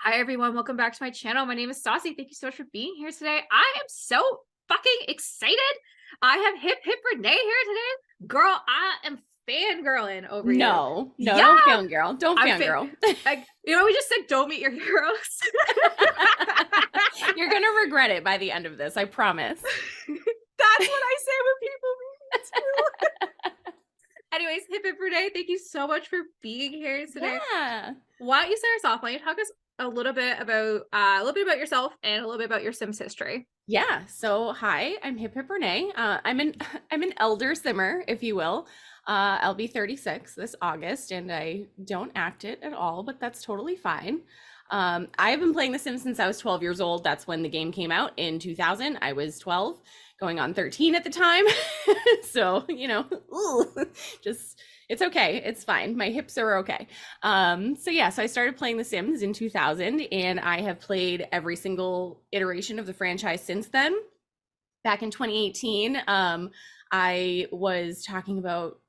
Hi everyone, welcome back to my channel. My name is Saucy. Thank you so much for being here today. I am so fucking excited. I have Hip Hip Renee here today. Girl, I am fangirling over you. No, Yeah, don't fangirl. Don't I'm fangirl. we just said don't meet your heroes. You're gonna regret it by the end of this, I promise. That's what I say when people meet me too. Anyways, Hip Hip Renee, thank you so much for being here today. Yeah. Why don't you start us off? Why don't you talk us a little bit about yourself and a little bit about your Sims history? Yeah. So hi, I'm Hip Hip Renee. I'm an I'm an elder simmer, if you will. I'll be 36 this August, and I don't act it at all, but that's totally fine. I have been playing The Sims since I was 12 years old. That's when the game came out in 2000. I was 12, going on 13 at the time. So, just it's okay. It's fine. My hips are okay. So I started playing The Sims in 2000, and I have played every single iteration of the franchise since then. Back in 2018, I was talking about,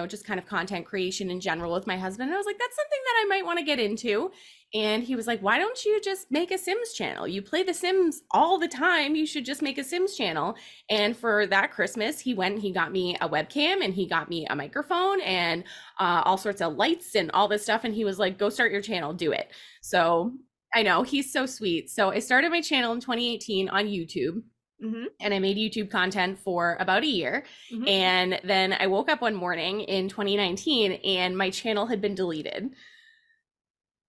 just kind of content creation in general with my husband. And I was like, that's something that I might want to get into. And he was like, why don't you just make a Sims channel? You play The Sims all the time. You should just make a Sims channel. And for that Christmas, he went and he got me a webcam and he got me a microphone and all sorts of lights and all this stuff. And he was like, go start your channel, do it. So I know he's so sweet. So I started my channel in 2018 on YouTube. And I made YouTube content for about a year. And then I woke up one morning in 2019 and my channel had been deleted.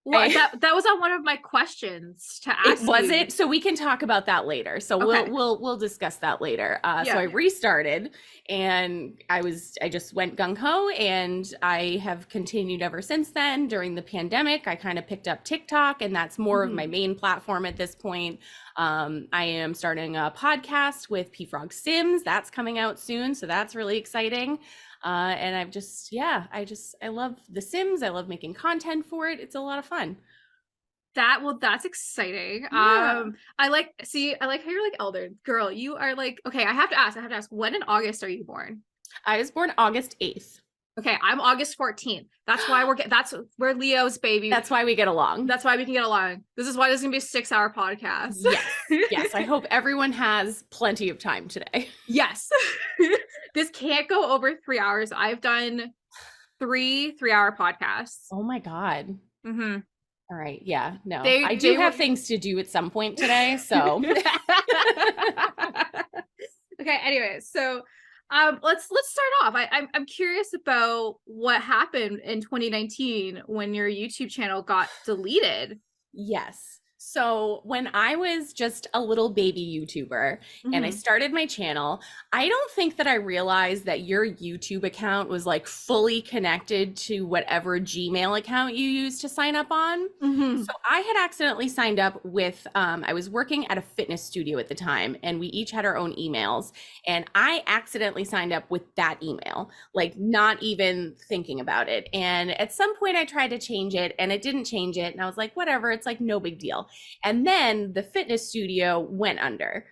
Well, that was on one of my questions to ask. Was it? So we can talk about that later. So Okay. we'll discuss that later. So I restarted and I just went gung ho, and I have continued ever since then. During the pandemic, I kind of picked up TikTok, and that's more of my main platform at this point. I am starting a podcast with P Frog Sims. That's coming out soon, so that's really exciting. And I love The Sims. I love making content for it. It's a lot of fun. That's exciting. Yeah. I like how you're like elder. Girl, you are like, okay, I have to ask, when in August are you born? I was born August 8th. Okay, I'm August 14th. That's why we're Leo's baby. That's why we get along. That's why we can get along. This is why this is gonna be a 6-hour podcast. Yes. I hope everyone has plenty of time today. Yes. This can't go over 3 hours. I've done 3-hour podcasts. Oh my God. All right. Yeah. No, They I do have things to do at some point today. So. Okay. Anyway, so let's start off. I'm curious about what happened in 2019 when your YouTube channel got deleted. Yes. So when I was just a little baby YouTuber and I started my channel, I don't think that I realized that your YouTube account was like fully connected to whatever Gmail account you use to sign up on. So I had accidentally signed up with, I was working at a fitness studio at the time, and we each had our own emails. And I accidentally signed up with that email, like not even thinking about it. And at some point I tried to change it and it didn't change it. And I was like, whatever, it's like no big deal. And then the fitness studio went under.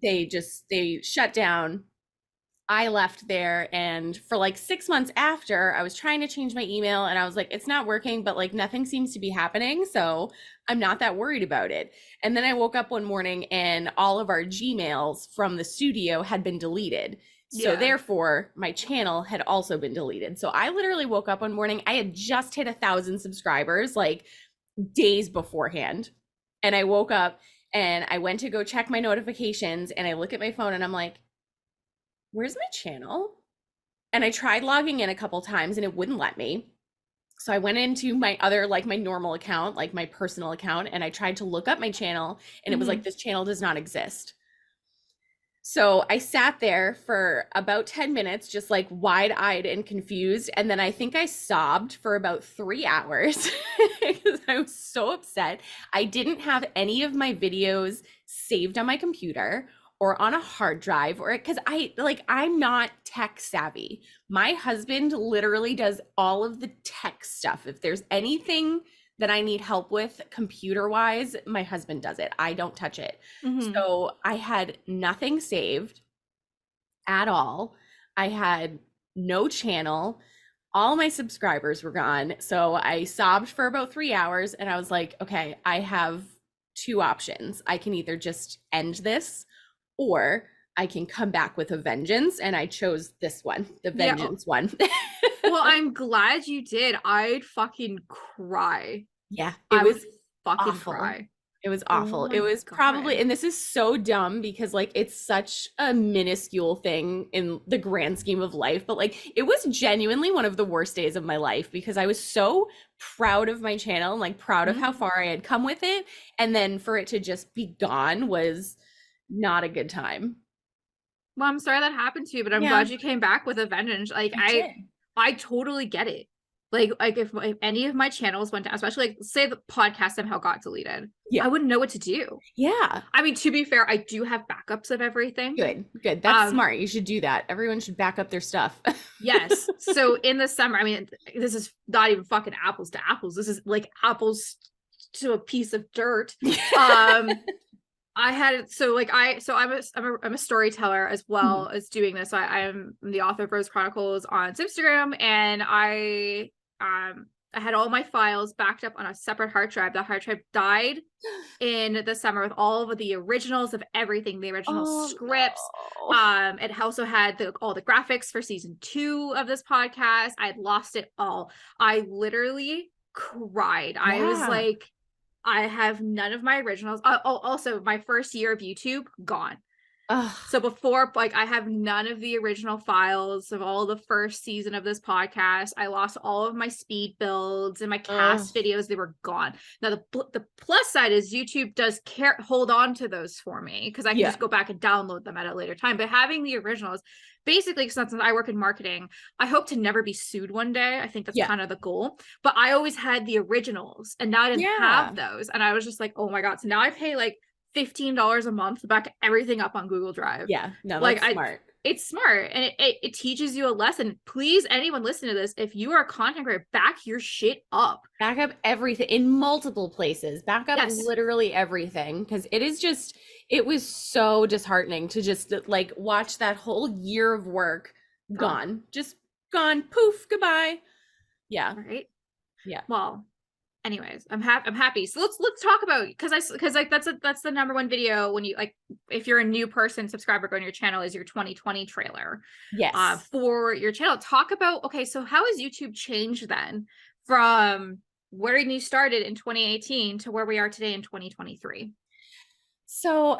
They shut down. I left there, and for like 6 months after, I was trying to change my email and I was like, it's not working, but like nothing seems to be happening, so I'm not that worried about it. And then I woke up one morning and all of our Gmails from the studio had been deleted. So therefore my channel had also been deleted. So I literally woke up one morning, I had just hit 1,000 subscribers like days beforehand. And I woke up and I went to go check my notifications, and I look at my phone and I'm like, where's my channel? And I tried logging in a couple times and it wouldn't let me. So I went into my other, like my normal account, like my personal account, and I tried to look up my channel, and it was like, this channel does not exist. So I sat there for about 10 minutes, just like wide-eyed and confused. And then I think I sobbed for about 3 hours because I was so upset. I didn't have any of my videos saved on my computer or on a hard drive, or because I'm not tech savvy. My husband literally does all of the tech stuff. If there's anything that I need help with computer wise, my husband does it. I don't touch it. So I had nothing saved at all. I had no channel. all my subscribers were gone. So I sobbed for about 3 hours and I was like, okay, I have two options. I can either just end this or I can come back with a vengeance. And I chose this one, the Yeah. vengeance one. Well, I'm glad you did. I'd fucking cry. Yeah, it I would was fucking awful. cry. It was Oh awful. It my was probably, God. and this is so dumb because like it's such a minuscule thing in the grand scheme of life, but like it was genuinely one of the worst days of my life because I was so proud of my channel and like proud of how Mhm. far I had come with it. And then for it to just be gone was not a good time. Well, I'm sorry that happened to you, but I'm Yeah, glad you came back with a vengeance. Like I did. I totally get it. Like if any of my channels went down, especially like say the podcast somehow got deleted, Yeah. I wouldn't know what to do. Yeah. I mean, to be fair, I do have backups of everything. Good. Good. That's Um, smart. You should do that. Everyone should back up their stuff. yes. So in the summer, I mean, this is not even fucking apples to apples. This is like apples to a piece of dirt. Um, I had so like I'm a storyteller as Mhm. well as doing this. I'm the author of Rose Chronicles on Instagram, and I had all my files backed up on a separate hard drive. The hard drive died in the summer with all of the originals of everything, the original Oh scripts. no. It also had all the graphics for season 2 of this podcast. I had lost it all. I literally cried. I was Yeah. like, I have none of my originals. Also, my first year of YouTube gone. Ugh. So before, like, I have none of the original files of all the first season of this podcast. I lost all of my speed builds and my Ugh. cast videos. They were gone. Now, the plus side is YouTube does hold on to those for me because I can Yeah. just go back and download them at a later time. But having the originals, basically, since I work in marketing, I hope to never be sued one day. I think that's Yeah. kind of the goal. But I always had the originals, and now I didn't Yeah. have those. And I was just like, oh my God. So now I pay like $15 a month to back everything up on Google Drive. Yeah. No, Like that's smart. it's smart, and it teaches you a lesson. Please, anyone listen to this, if you are a content creator, back your shit up. Back up everything in multiple places. Back up Yes. literally everything because it is just it was so disheartening to just like watch that whole year of work gone. Just gone. Poof, goodbye. Yeah. Right. Yeah. Well, anyways, I'm happy. So let's talk about, because like that's the number one video when you like, if you're a new person subscriber on your channel, is your 2020 trailer Yes. for your channel. Talk about, okay, so how has YouTube changed then from where you started in 2018 to where we are today in 2023? So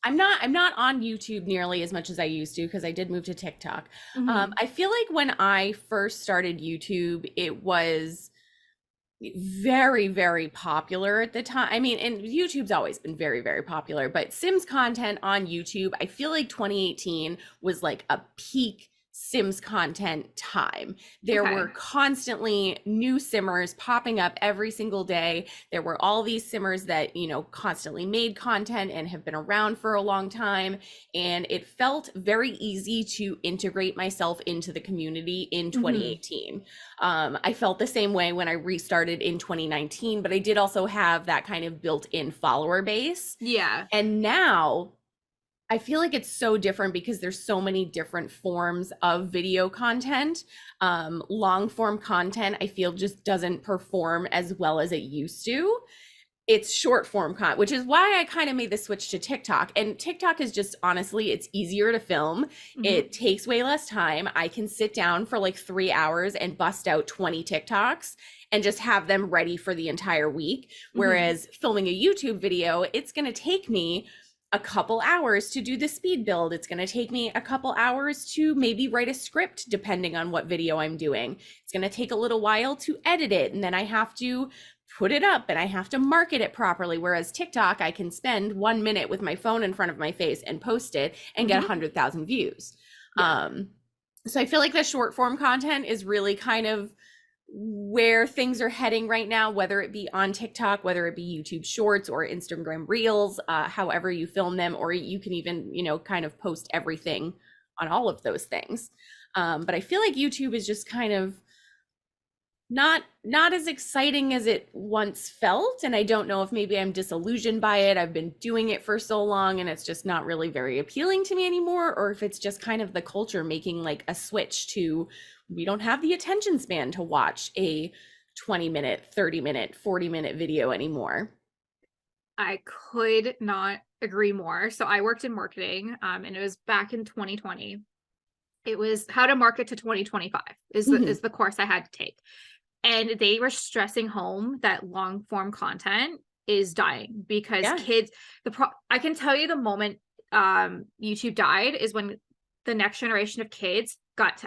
I'm not on YouTube nearly as much as I used to because I did move to TikTok. Mhm. I feel like when I first started YouTube, it was very, very popular at the time. I mean, and YouTube's always been very, very popular, but Sims content on YouTube, I feel like 2018 was like a peak Sims content time. There Okay. were constantly new simmers popping up every single day. There were all these simmers that, constantly made content and have been around for a long time. And it felt very easy to integrate myself into the community in 2018. I felt the same way when I restarted in 2019, but I did also have that kind of built-in follower base. Yeah. And now I feel like it's so different because there's so many different forms of video content. Long form content, I feel just doesn't perform as well as it used to. It's short form content, which is why I kind of made the switch to TikTok. And TikTok is just, honestly, it's easier to film. It takes way less time. I can sit down for like 3 hours and bust out 20 TikToks and just have them ready for the entire week. Whereas filming a YouTube video, it's going to take me a couple hours to do the speed build. It's going to take me a couple hours to maybe write a script, depending on what video I'm doing. It's going to take a little while to edit it. And then I have to put it up and I have to market it properly. Whereas TikTok, I can spend 1 minute with my phone in front of my face and post it and get 100,000 views. Yeah. So I feel like the short form content is really kind of where things are heading right now, whether it be on TikTok, whether it be YouTube Shorts or Instagram Reels, however you film them, or you can even, kind of post everything on all of those things. But I feel like YouTube is just kind of not as exciting as it once felt, and I don't know if maybe I'm disillusioned by it. I've been doing it for so long and it's just not really very appealing to me anymore, or if it's just kind of the culture making like a switch to, we don't have the attention span to watch a 20-minute, 30-minute, 40-minute video anymore. I could not agree more. So I worked in marketing, and it was back in 2020. It was how to market to 2025 is Mhm. the course I had to take. And they were stressing home that long form content is dying because Yeah. kids, I can tell you the moment YouTube died is when the next generation of kids got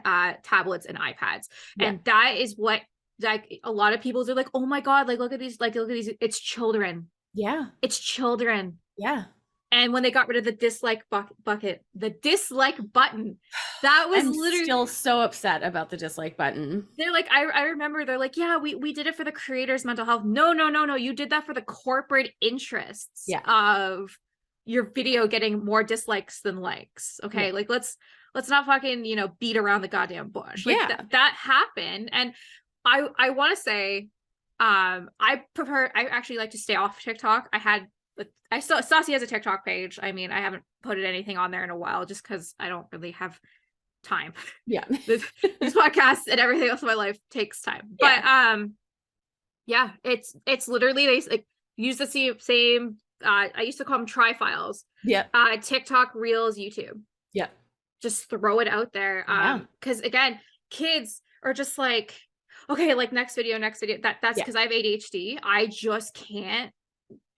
tablets and iPads. Yeah. And that is what, like, a lot of people are like, oh my God, like, look at these, like, look at these. It's children. Yeah. It's children. Yeah. And when they got rid of the the dislike button, that was I'm literally, still so upset about the dislike button. they're like, I remember they're like, yeah, we did it for the creators' mental health. No, no, no, no. You did that for the corporate interests Yeah. of your video getting more dislikes than likes. Yeah. Okay. Like, let's not fucking, beat around the goddamn bush. Like Yeah. that happened. And I want to say, I actually like to stay off TikTok. I still, Stassi has a TikTok page. I mean, I haven't put anything on there in a while just because I don't really have time. Yeah. These podcasts and everything else in my life takes time. Yeah. But yeah, it's literally they like use the same I used to call them tri files. Yep. TikTok, Reels, YouTube. Yep. Just throw it out there. Yeah. Because again, kids are just like, okay, like next video, next video. That's Yeah. because I have ADHD. I just can't,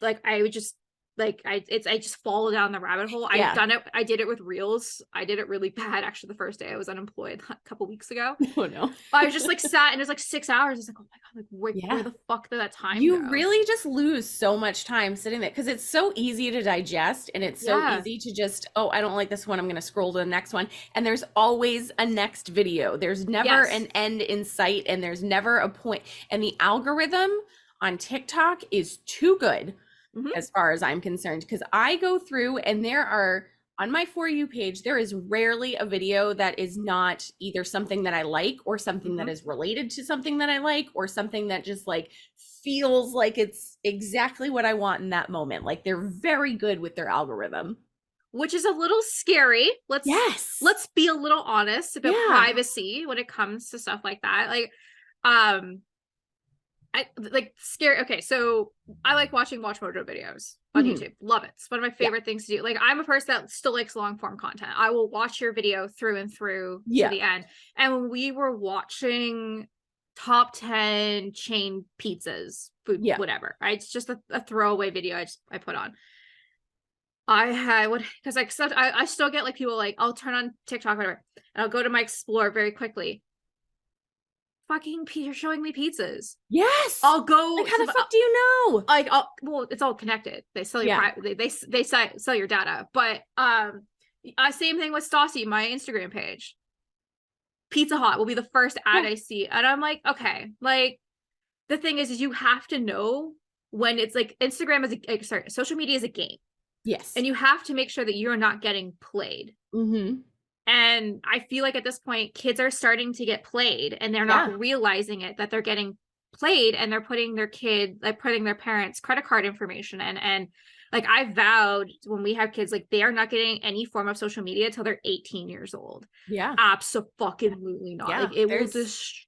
like, I would just, like, I just follow down the rabbit hole. I've Yeah. done it. I did it with Reels. I did it really bad actually the first day I was unemployed a couple weeks ago. Oh no. I was just like sat and it was like 6 hours. It's like, oh my God, like where Yeah. the fuck did that time You go? really just lose so much time sitting there because it's so easy to digest and it's so Yeah. easy to just, oh, I don't like this one. I'm going to scroll to the next one. And there's always a next video. There's never Yes. an end in sight and there's never a point. And the algorithm on TikTok is too good Mhm. as far as I'm concerned, because I go through and there are, on my For You page, there is rarely a video that is not either something that I like or something that Mhm. is related to something that I like or something that just like feels like it's exactly what I want in that moment. Like they're very good with their algorithm. Which is a little scary. Yes. Let's be a little honest about Yeah. privacy when it comes to stuff like that. Like, I like scary. Okay, so I like watching Watch Mojo videos on Mhm. YouTube. Love it. It's one of my Yeah. favorite things to do. Like, I'm a person that still likes long form content. I will watch your video through and through to Yeah. the end. And when we were watching top 10 chain pizzas, food, Yeah. whatever, right? It's just a throwaway video I put on. I had what, because like, so I still get like people like, I'll turn on TikTok, whatever, and I'll go to my explore very quickly. Fucking you're showing me pizzas. Yes. I'll go Like, how to the fuck do you know? like, well, it's all connected. They sell your Yeah. they sell your data. But same thing with Stassi, my Instagram page. Pizza Hut will be the first ad Yeah. I see, and I'm like, okay, like the thing is you have to know when it's like Instagram is sorry, social media is a game, Yes. and you have to make sure that you're not getting played. Mm-hmm. And I feel like at this point, kids are starting to get played and they're not realizing it, that they're getting played, and they're putting their parents' credit card information in. And like, I vowed when we have kids, like, they are not getting any form of social media till they're 18 years old. Yeah. Absolutely not. Yeah. Like, it will destroy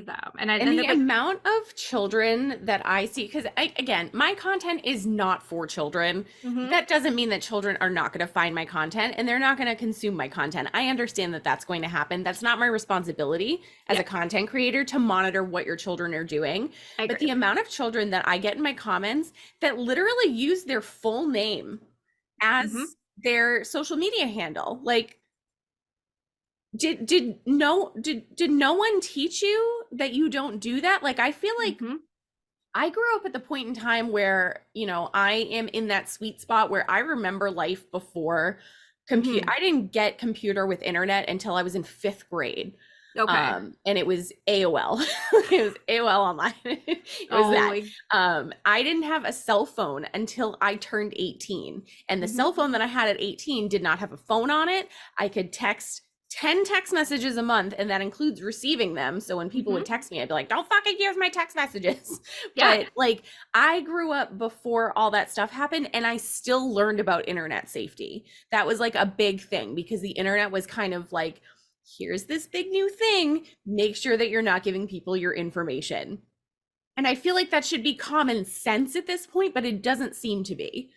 them. And And the like, amount of children that I see, because again, my content is not for children. mhm. That doesn't mean that children are not going to find my content and they're not going to consume my content. I understand that that's going to happen. That's not my responsibility as a content creator to monitor what your children are doing. But the amount of children that I get in my comments that literally use their full name as their social media handle, like, did no one teach you that you don't do that? Like, I feel like I grew up at the point in time where, I am in that sweet spot where I remember life before computer. I didn't get computer with internet until I was in 5th grade. Okay. And it was AOL. It was AOL online. It was that. I didn't have a cell phone until I turned 18. And the cell phone that I had at 18 did not have a phone on it. I could text 10 text messages a month, and that includes receiving them. So when people would text me, I'd be like, don't fucking use my text messages. Yeah. But like, I grew up before all that stuff happened, and I still learned about internet safety. That was like a big thing because the internet was kind of like, here's this big new thing. Make sure that you're not giving people your information. And I feel like that should be common sense at this point, but it doesn't seem to be.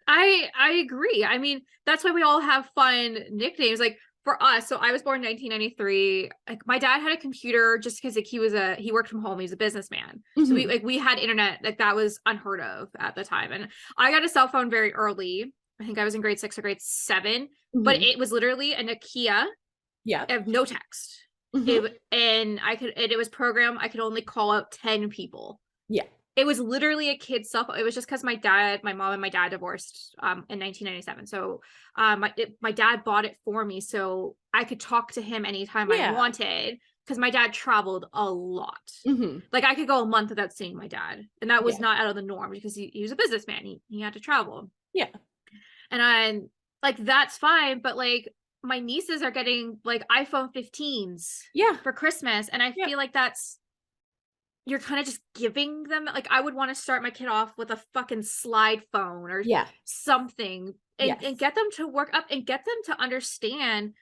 I agree. I mean, that's why we all have fun nicknames. Like for us, so I was born in 1993. Like my dad had a computer just because like he worked from home. He's a businessman. So we had internet, like that was unheard of at the time. And I got a cell phone very early. I think I was in grade 6 or grade 7, but it was literally a Nokia. Yeah. Of no text. It was programmed. I could only call out 10 people. Yeah. It was literally a kid's cell phone. It was just because my mom and my dad divorced in 1997. So my dad bought it for me so I could talk to him anytime I wanted, because my dad traveled a lot. Like I could go a month without seeing my dad, and that was not out of the norm because he was a businessman. He had to travel. Yeah. And I like that's fine, but like my nieces are getting like iPhone 15s for Christmas, and I feel like you're kind of just giving them, like I would want to start my kid off with a fucking slide phone or something and get them to work up and get them to understand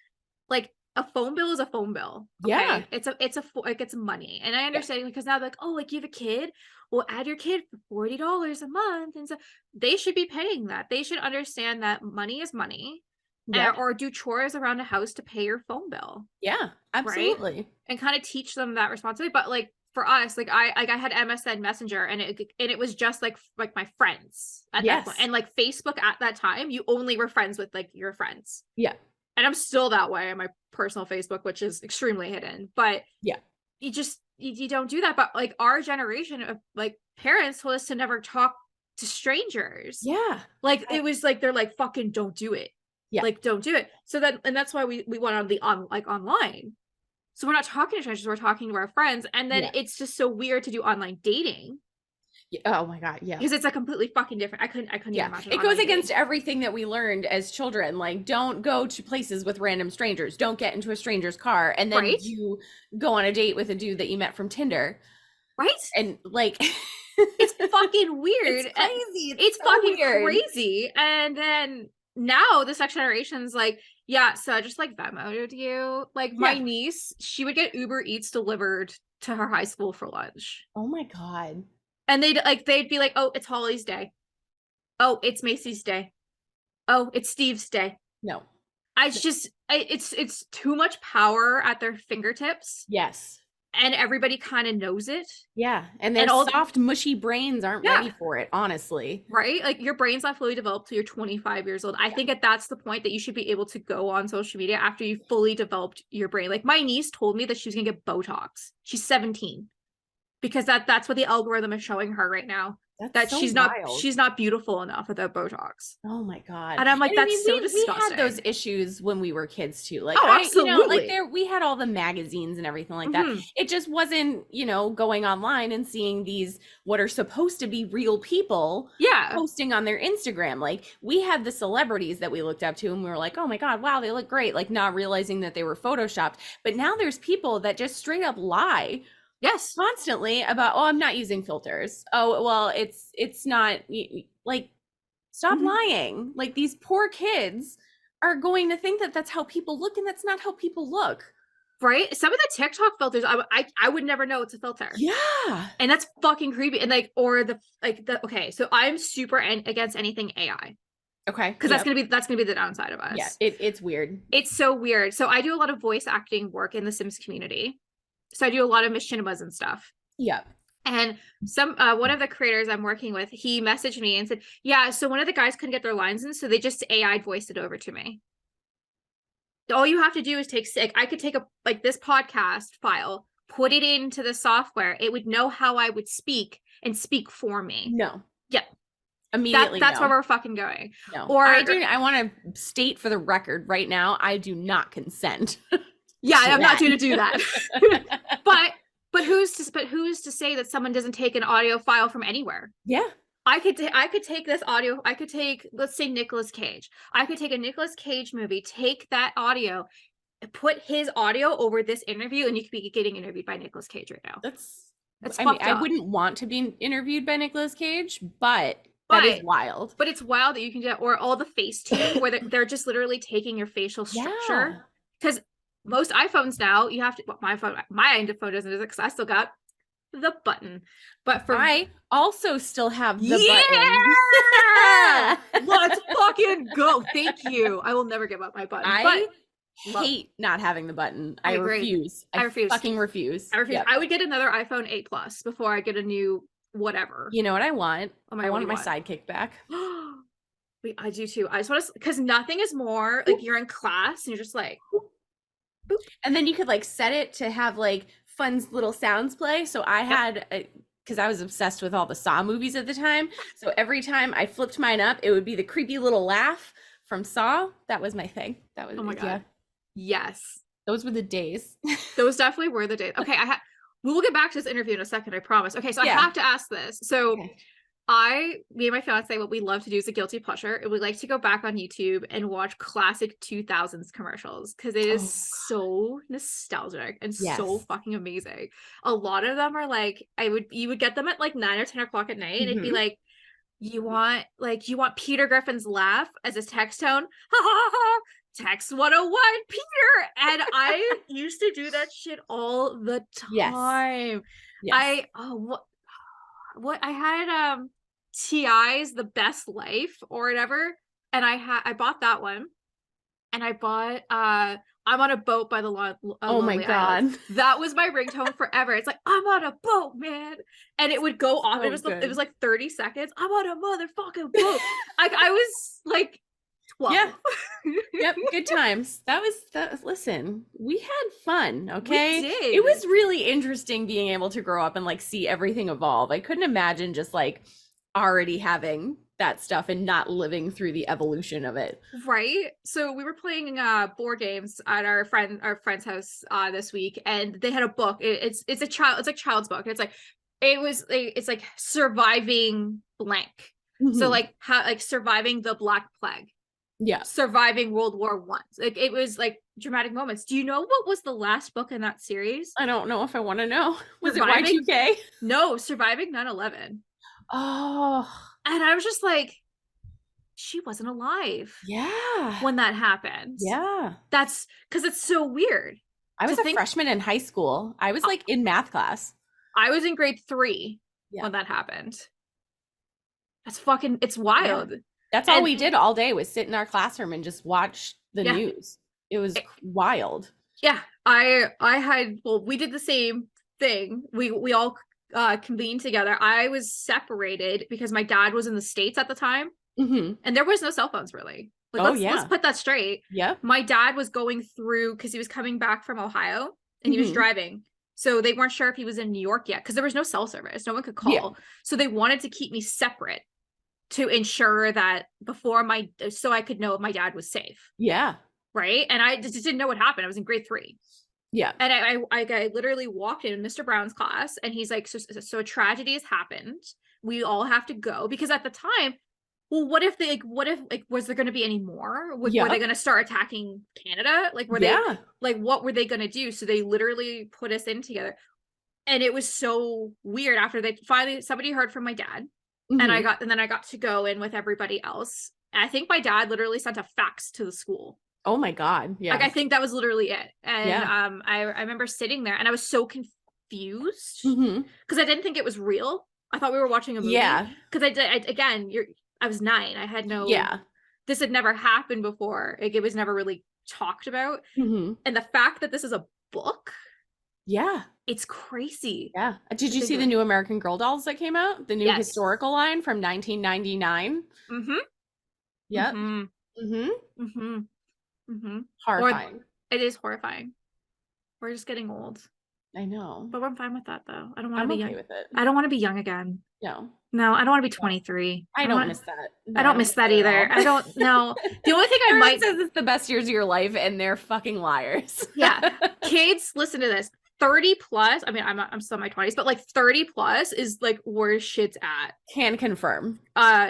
like a phone bill is a phone bill. Okay? It's money. And I understand because now like, oh, like you have a kid, well add your kid for $40 a month, and so they should be paying that. They should understand that money is money. Or do chores around the house to pay your phone bill. Yeah, absolutely. Right? And kind of teach them that responsibility. But like for us, like I had MSN Messenger, and it was just like my friends at that point. And like Facebook at that time, you only were friends with like your friends. Yeah. And I'm still that way on my personal Facebook, which is extremely hidden. But you don't do that. But like our generation of like parents told us to never talk to strangers. Yeah. Like it was like they're like, fucking don't do it. Yeah. Like don't do it. So then, and that's why we went on the online. So we're not talking to strangers, we're talking to our friends. And then it's just so weird to do online dating. Oh my God. Yeah. Because it's a completely fucking different. I couldn't even imagine. It goes against everything that we learned as children. Like, don't go to places with random strangers. Don't get into a stranger's car. And then you go on a date with a dude that you met from Tinder. Right. And like it's fucking weird. It's crazy. It's so fucking weird. Crazy. And then now this next generation's like, yeah, so I just like Venmo'd you. Like my niece, she would get Uber Eats delivered to her high school for lunch. Oh my God. And they'd be like, oh, it's Holly's day. Oh, it's Macy's day. Oh, it's Steve's day. No. It's too much power at their fingertips. Yes. And everybody kind of knows it. Yeah. And their soft, mushy brains aren't ready for it, honestly. Right? Like your brain's not fully developed till you're 25 years old. I think that's the point that you should be able to go on social media after you fully developed your brain. Like my niece told me that she was going to get Botox. She's 17. Because that's what the algorithm is showing her right now. That so she's not beautiful enough without Botox. Oh my God. And I'm like, that's so disgusting. We had those issues when we were kids too. Like, absolutely. We had all the magazines and everything like that. It just wasn't, going online and seeing these, what are supposed to be real people posting on their Instagram. Like we had the celebrities that we looked up to and we were like, oh my God, wow, they look great. Like not realizing that they were Photoshopped. But now there's people that just straight up lie. Yes. Constantly about, oh, I'm not using filters. Oh, well, it's not like, stop lying. Like these poor kids are going to think that that's how people look, and that's not how people look. Right? Some of the TikTok filters, I would never know it's a filter. Yeah. And that's fucking creepy. And like, okay, so I'm super against anything AI. Okay. Because that's gonna be the downside of us. Yeah, it's weird. It's so weird. So I do a lot of voice acting work in the Sims community. So I do a lot of machinimas and stuff. Yeah. And one of the creators I'm working with, he messaged me and said, yeah, so one of the guys couldn't get their lines in, so they just AI voiced it over to me. All you have to do is I could take this podcast file, put it into the software. It would know how I would speak and speak for me. No. Yeah. Immediately. That's where we're fucking going. No. Or I want to state for the record right now, I do not consent. Yeah, I'm not going to do that. but who's to say that someone doesn't take an audio file from anywhere? Yeah. I could take this audio. I could take, let's say, Nicolas Cage. I could take a Nicolas Cage movie, take that audio, put his audio over this interview, and you could be getting interviewed by Nicolas Cage right now. That's I mean, fucked I up. wouldn't want to be interviewed by Nicolas Cage, but that is But wild. but it's wild that you can do that, or all the Facetune where they're just literally taking your facial structure. Yeah. Because most iPhones now, you have to, well, my phone doesn't, because I still got the button. But for I also still have the yeah! button. Let's fucking go. Thank you. I will never give up my button. I But hate not having the button. I I agree. refuse. I refuse. Fucking refuse. I refuse. Yep. I would get another iPhone 8 Plus before I get a new whatever. You know what I want? Oh my I God, want what my do you want? sidekick back. Wait, I do too. I just want to, because nothing is more like you're in class and you're just like, Boop. And then you could like set it to have like fun little sounds play. So I had, because I was obsessed with all the Saw movies at the time. So every time I flipped mine up, it would be the creepy little laugh from Saw. That was my thing. That was, oh my God. Yeah. Yes. Those were the days. Those definitely were the days. Okay, we will get back to this interview in a second, I promise. Okay, so Yeah. I have to ask this. So Okay. me and my fiance, what we love to do is a guilty pleasure. And we like to go back on YouTube and watch classic 2000s commercials because it is so nostalgic and so fucking amazing. A lot of them are like, you would get them at like 9 or 10 o'clock at night, and it'd be like, you want Peter Griffin's laugh as his text tone. Ha ha ha. Text 101 Peter. And I used to do that shit all the time. Yes. What I had TI's The Best Life or whatever, and I bought that one, and I bought I'm on a Boat by the Oh my God. Island. That was my ringtone forever. It's like, I'm on a boat, man. And it would go off. It was like 30 seconds. I'm on a motherfucking boat. I was like 12. Yeah. Yep. Good times. That was, listen, we had fun. Okay. We did. It was really interesting being able to grow up and like see everything evolve. I couldn't imagine just like already having that stuff and not living through the evolution of it. Right. So we were playing board games at our friend's house this week, and they had a book. It's like child's book. It's like surviving blank. So like how, like surviving the Black Plague. Yeah. Surviving World War I. Like it was like dramatic moments. Do you know what was the last book in that series? I don't know if I want to know. Was it Surviving- Y2K? No, Surviving 9/11. Oh. And I was just like, she wasn't alive. Yeah. When that happened. Yeah. That's because it's so weird. I was a freshman in high school. I was like in math class. I was in grade 3 when that happened. It's wild. Yeah. That's all we did all day was sit in our classroom and just watch the news. It was wild. Yeah. We did the same thing. We all convened together. I was separated because my dad was in the States at the time. And there was no cell phones really. Like, let's put that straight. Yeah. My dad was going through, because he was coming back from Ohio and he was driving. So they weren't sure if he was in New York yet because there was no cell service. No one could call. Yeah. So they wanted to keep me separate to ensure that so I could know if my dad was safe. Yeah. Right. And I just didn't know what happened. I was in grade 3. Yeah. And I literally walked in Mr. Brown's class, and he's like, so a tragedy has happened. We all have to go, because at the time, well, what if was there going to be any more? Were they going to start attacking Canada? Like, what were they going to do? So they literally put us in together. And it was so weird after somebody heard from my dad. And then I got to go in with everybody else. And I think my dad literally sent a fax to the school. Oh my God. Yeah. Like, I think that was literally it. And I remember sitting there and I was so confused because I didn't think it was real. I thought we were watching a movie. Yeah. Because I was 9. I had no. Yeah. This had never happened before. Like, it was never really talked about. And the fact that this is a book. Yeah. It's crazy. Yeah. Did you see the new American Girl dolls that came out? The new historical line from 1999? Yep. Horrifying. It is horrifying. We're just getting old. I know. But I'm fine with that, though. I don't want to be young. With it. I don't want to be young again. No, I don't want to be 23. I don't miss that. I don't miss that either. I don't know. The only thing Everyone says it's the best years of your life, and they're fucking liars. Yeah. Kids, listen to this. 30 plus. I mean, I'm still in my 20s, but like 30 plus is like where shit's at. Can confirm.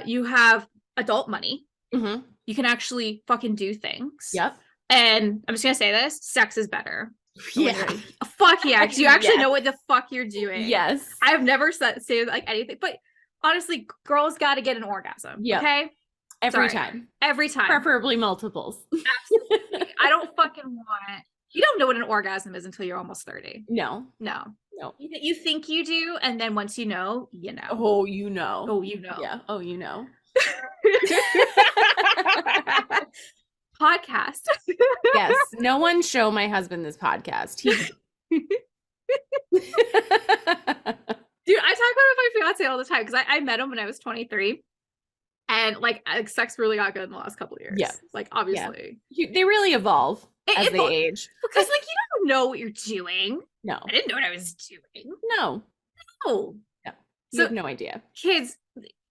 You have adult money. You can actually fucking do things. Yep. And I'm just gonna say this: sex is better. Yeah. Fuck yeah, because you actually Yes. know what the fuck you're doing. Yes. I have never said like anything, but honestly, girls got to get an orgasm. Yep. Okay, Every sorry, time. every time, Preferably multiples. absolutely. I don't fucking want. You don't know what an orgasm is until you're almost 30. No. No, No. you think you do, and then once you know, you know. Oh, you know. Oh, you know. Yeah. Oh, you know. Podcast. Yes. No one show my husband this podcast. He Dude, I talk about my fiance all the time because I met him when I was 23. And like sex really got good in the last couple of years. Yeah. Like obviously. Yeah. They really evolve as they age. Because like you don't know what you're doing. No. I didn't know what I was doing. No. No. No. You have no idea. Kids,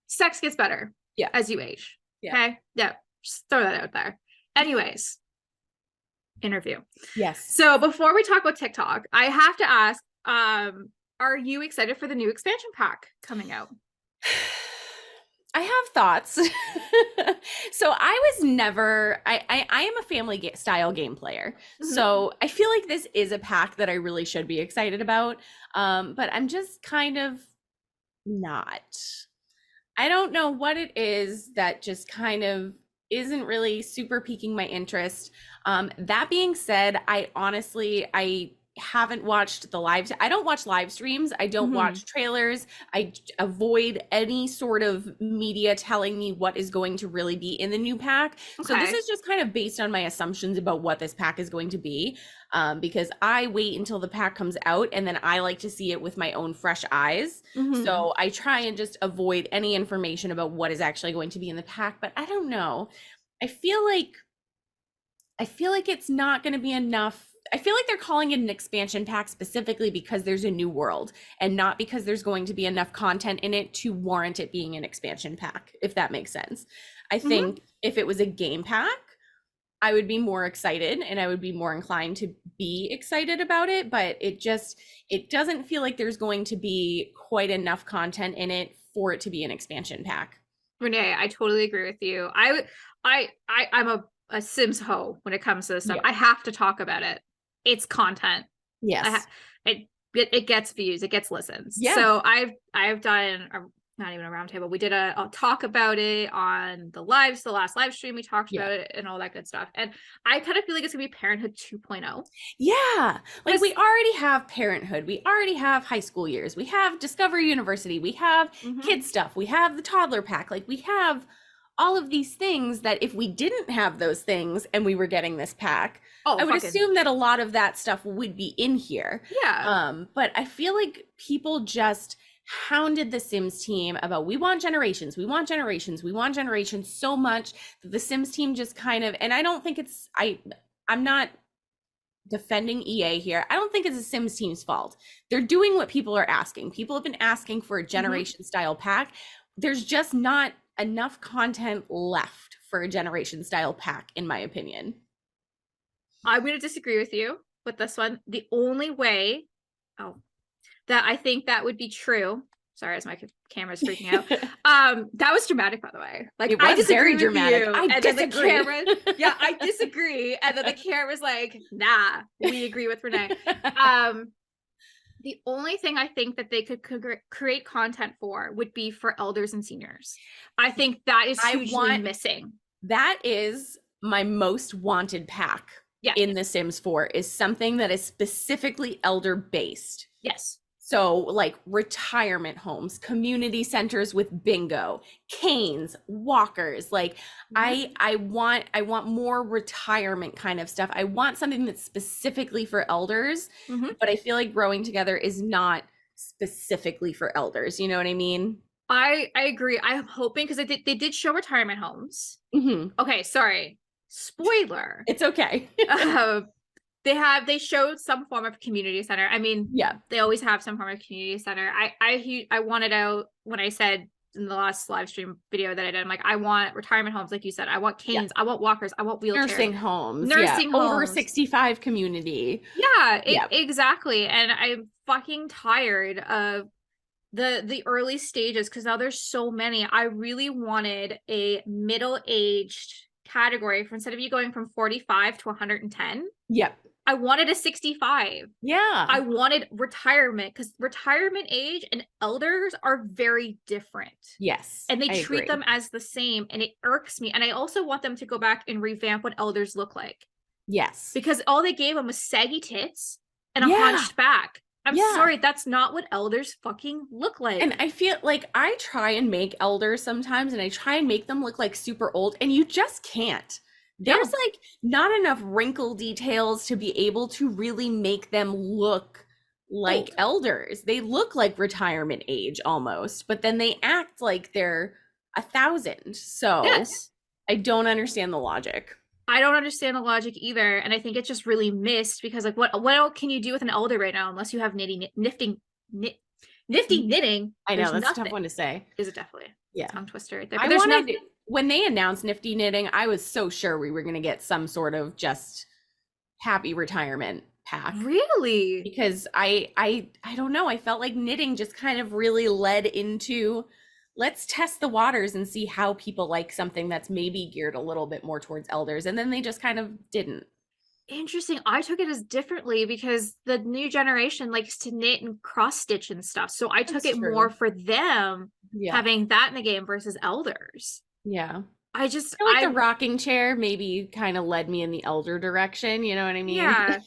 sex gets better as you age. Yeah. Okay? Yeah. Just throw that out there. Anyways, interview. Yes. So before we talk about TikTok, I have to ask, are you excited for the new expansion pack coming out? I have thoughts. So I was never, I am a family style game player. Mm-hmm. So I feel like this is a pack that I really should be excited about. But I'm just kind of not. I don't know what it is that just kind of isn't really super piquing my interest. That being said, I haven't watched the live. I don't watch live streams. I don't watch trailers. I avoid any sort of media telling me what is going to really be in the new pack. Okay. So this is just kind of based on my assumptions about what this pack is going to be. Because I wait until the pack comes out and then I like to see it with my own fresh eyes. So I try and just avoid any information about what is actually going to be in the pack, but I don't know. I feel like it's not going to be enough. I feel like they're calling it an expansion pack specifically because there's a new world and not because there's going to be enough content in it to warrant it being an expansion pack, if that makes sense. I think if it was a game pack, I would be more excited and I would be more inclined to be excited about it, but it doesn't feel like there's going to be quite enough content in it for it to be an expansion pack. Renee, I totally agree with you. I'm a Sims hoe when it comes to this stuff. I have to talk about it. It's content. Yes. It gets views, it gets listens. Yeah. So I've done not even a roundtable. We did a talk about it on the last live stream. We talked about it and all that good stuff. And I kind of feel like it's gonna be Parenthood 2.0. Yeah. Like we already have Parenthood. We already have high school years. We have Discovery University. We have kids stuff. We have the toddler pack. Like we have all of these things that if we didn't have those things and we were getting this pack, I would assume that a lot of that stuff would be in here. Yeah. But I feel like people just hounded the Sims team about we want generations so much that the Sims team just kind of, and I don't think it's, I'm not defending EA here. I don't think it's the Sims team's fault. They're doing what people are asking. People have been asking for a generation style pack. There's just not enough content left for a generation style pack, in my opinion. I'm going to disagree with you with this one. The only way that I think that would be true. Sorry, as my camera's freaking out. That was dramatic, by the way. Like it was very dramatic. I disagree. I disagree. And then the camera's like, nah, we agree with Renee. The only thing I think that they could create content for would be for elders and seniors. I think that is hugely missing. That is my most wanted pack in The Sims 4 is something that is specifically elder based. Yes. So like retirement homes, community centers with bingo, canes, walkers. Like I want more retirement kind of stuff. I want something that's specifically for elders, but I feel like Growing Together is not specifically for elders. You know what I mean? I agree. I'm hoping because they did show retirement homes. Okay, sorry. Spoiler. It's okay. They showed some form of community center. I mean, they always have some form of community center. I wanted out when I said in the last live stream video that I did, I'm like, I want retirement homes, like you said. I want canes, I want walkers, I want wheelchairs. Nursing homes. Homes. Over 65 community. Exactly. And I'm fucking tired of the early stages because now there's so many. I really wanted a middle-aged category, for instead of you going from 45 to 110, Yep. I wanted a 65. Yeah. I wanted retirement, because retirement age and elders are very different. Yes. And they I treat agree. them as the same, and it irks me. And I also want them to go back and revamp what elders look like. Yes. Because all they gave them was saggy tits and a Yeah. hunched back. I'm Yeah. sorry, that's not what elders fucking look like. And I feel like I try and make elders sometimes, and I try and make them look like super old, and you just can't. There's like not enough wrinkle details to be able to really make them look like Old. elders. They look like retirement age almost, but then they act like they're 1,000. So Yes. I don't understand the logic. I don't understand the logic either, and I think it's just really missed, because like what else can you do with an elder right now unless you have nifty knitting? I know, There's that's a nothing. tough one to say. Is it definitely? Yeah. Tongue twister right there. I But there's wanted nothing. when they announced nifty knitting, I was so sure we were going to get some sort of just happy retirement pack. Really? Because I don't know, I felt like knitting just kind of really led into, let's test the waters and see how people like something that's maybe geared a little bit more towards elders, and then they just kind of didn't. Interesting. I took it as differently, because the new generation likes to knit and cross stitch and stuff. So I took That's it true. more for them Yeah. having that in the game versus elders. Yeah. I just I feel like the rocking chair maybe kind of led me in the elder direction, you know what I mean? Yeah.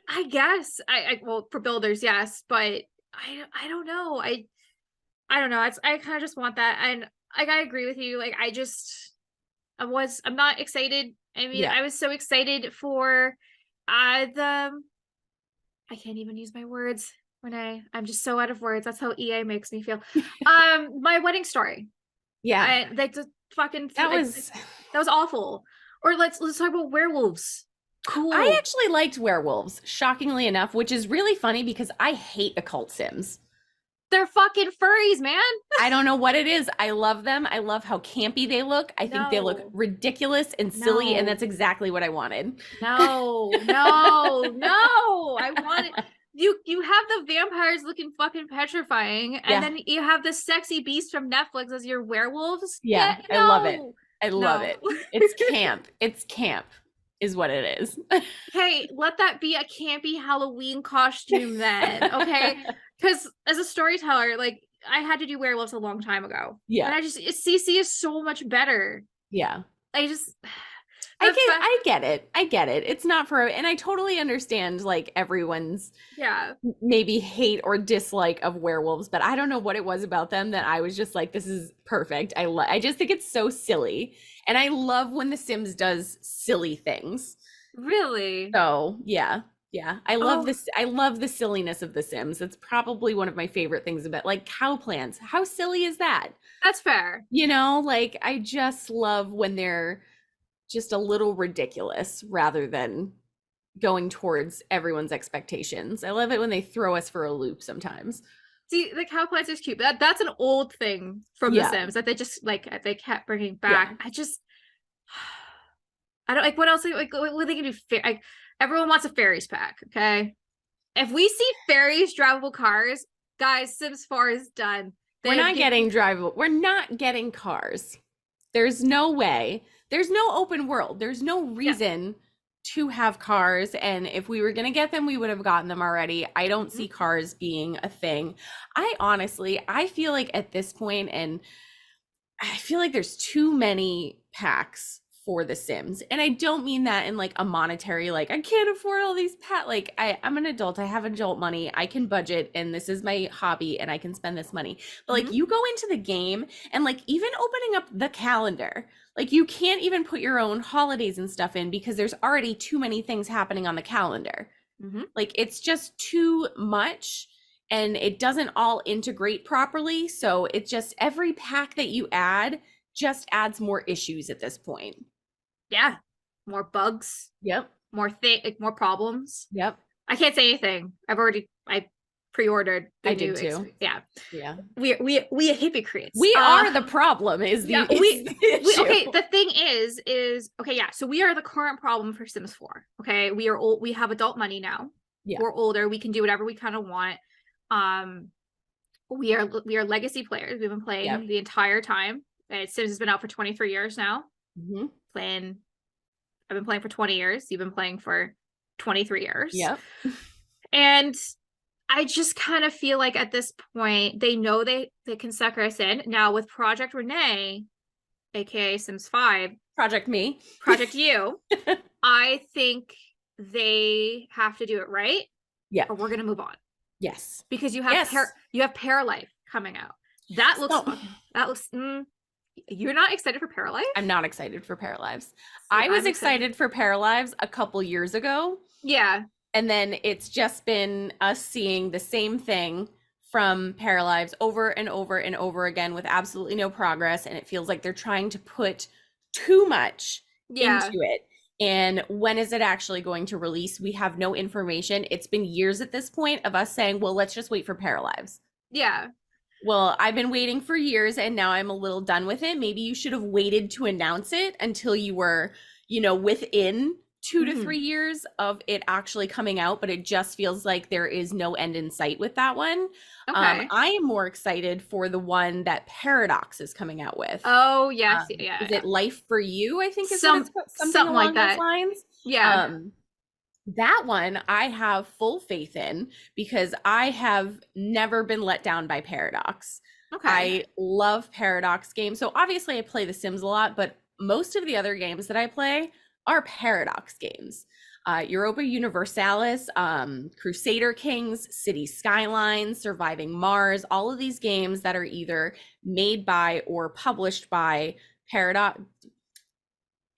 I guess I well, for builders, yes, but I don't know. I don't know. I kind of just want that, and like I agree with you. Like I'm not excited. I mean, Yeah. I was so excited for the I can't even use my words, Renee. I'm just so out of words. That's how EA makes me feel. My wedding story. Yeah. Like just fucking That was awful. Or let's talk about werewolves. Cool. I actually liked werewolves, shockingly enough, which is really funny because I hate occult sims. They're fucking furries, man. I don't know what it is. I love them. I love how campy they look. I think they look ridiculous and silly, and that's exactly what I wanted. No. I want it. You have the vampires looking fucking petrifying, and then you have the sexy beast from Netflix as your werewolves. Yeah, I love it. I love it. It's camp. It's camp is what it is. Hey, let that be a campy Halloween costume then, okay? Because as a storyteller, like I had to do werewolves a long time ago. Yeah. And CC is so much better. Yeah. I get it. I get it. It's not for, and I totally understand like everyone's maybe hate or dislike of werewolves, but I don't know what it was about them that I was just like, this is perfect. I just think it's so silly. And I love when The Sims does silly things. Really? So yeah. I love this. I love the silliness of The Sims. It's probably one of my favorite things about like cow plants. How silly is that? That's fair. You know, like I just love when they're just a little ridiculous rather than going towards everyone's expectations. I love it when they throw us for a loop sometimes. See, the cow plants is cute. That's an old thing from The Sims that they just like they kept bringing back. I don't like what else like what they can do. Like everyone wants a fairies pack, okay? If we see fairies drivable cars, guys, Sims 4 is done. We're not getting drivable. We're not getting cars. There's no way. There's no open world. There's no reason to have cars. And if we were going to get them, we would have gotten them already. I don't see cars being a thing. I feel like at this point, and I feel like there's too many packs for The Sims. And I don't mean that in like a monetary, like I can't afford all these like I'm an adult. I have adult money. I can budget and this is my hobby and I can spend this money. But like you go into the game and like even opening up the calendar, like you can't even put your own holidays and stuff in because there's already too many things happening on the calendar. Like it's just too much and it doesn't all integrate properly. So it's just every pack that you add just adds more issues at this point. Yeah. More bugs. Yep. More more problems. Yep. I can't say anything. I pre-ordered the new too. Yeah. We are hypocrites. We are the problem is the okay, the thing is okay, yeah. So we are the current problem for Sims 4. Okay. We are old, we have adult money now. Yeah. We're older. We can do whatever we kind of want. We are legacy players. We've been playing the entire time. Sims has been out for 23 years now. Mhm. playing. I've been playing for 20 years. You've been playing for 23 years. Yep. And I just kind of feel like at this point, they know they can sucker us in. Now with Project Renee, aka Sims 5, Project Me. Project You, I think they have to do it right, Yeah. or we're gonna move on. Yes. Because Yes. you have Paralife coming out. That looks So fucking that looks you're not excited for Paralife? I'm not excited for Paralives. See, I was I'm excited. excited for Paralives a couple years ago. Yeah. And then it's just been us seeing the same thing from Paralives over and over and over again with absolutely no progress. And it feels like they're trying to put too much into Yeah. it. And when is it actually going to release? We have no information. It's been years at this point of us saying, well, let's just wait for Paralives. Yeah. Well, I've been waiting for years and now I'm a little done with it. Maybe you should have waited to announce it until you were, within 2 to 3 years of it actually coming out, but it just feels like there is no end in sight with that one. Okay. I am more excited for the one that Paradox is coming out with. Oh yes, yeah, Is yeah. it Life for You? I think is what it's called, something Something like along those that. lines. Yeah. That one I have full faith in because I have never been let down by Paradox. Okay. I love Paradox games. So obviously I play The Sims a lot, but most of the other games that I play are Paradox games. Europa Universalis, Crusader Kings, City Skylines, Surviving Mars, all of these games that are either made by or published by Paradox.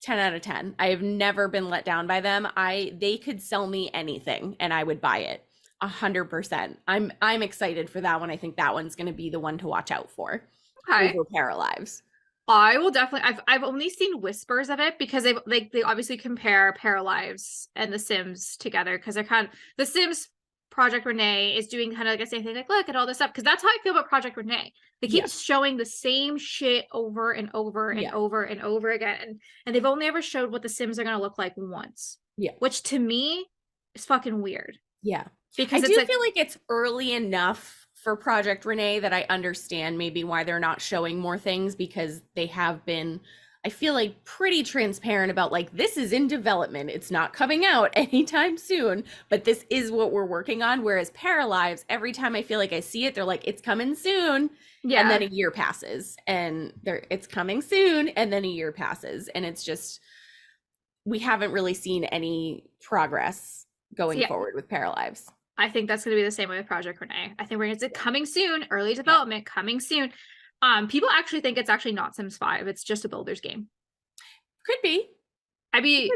10 out of 10. I have never been let down by them. They could sell me anything and I would buy it. 100%. I'm excited for that one. I think that one's going to be the one to watch out for Okay. over Paralives. I will definitely. I've only seen whispers of it because they obviously compare Paralives and The Sims together because they're kind of The Sims. Project Renee is doing kind of like the same thing, like look at all this stuff because that's how I feel about Project Renee. They keep showing the same shit over and over and over and over again, and they've only ever showed what the Sims are going to look like once. Yeah, which to me is fucking weird. Yeah, because I it's do feel like it's early enough for Project Renee that I understand maybe why they're not showing more things because they have been, I feel like, pretty transparent about like this is in development. It's not coming out anytime soon, but this is what we're working on. Whereas Paralives, every time I feel like I see it, they're like, it's coming soon. Yeah. And then a year passes and it's coming soon. And then a year passes. And it's just, we haven't really seen any progress going forward with Paralives. I think that's going to be the same way with Project Renee. I think we're going to say coming soon, early development, coming soon. People actually think it's actually not Sims 5. It's just a builder's game. Could be. I'd be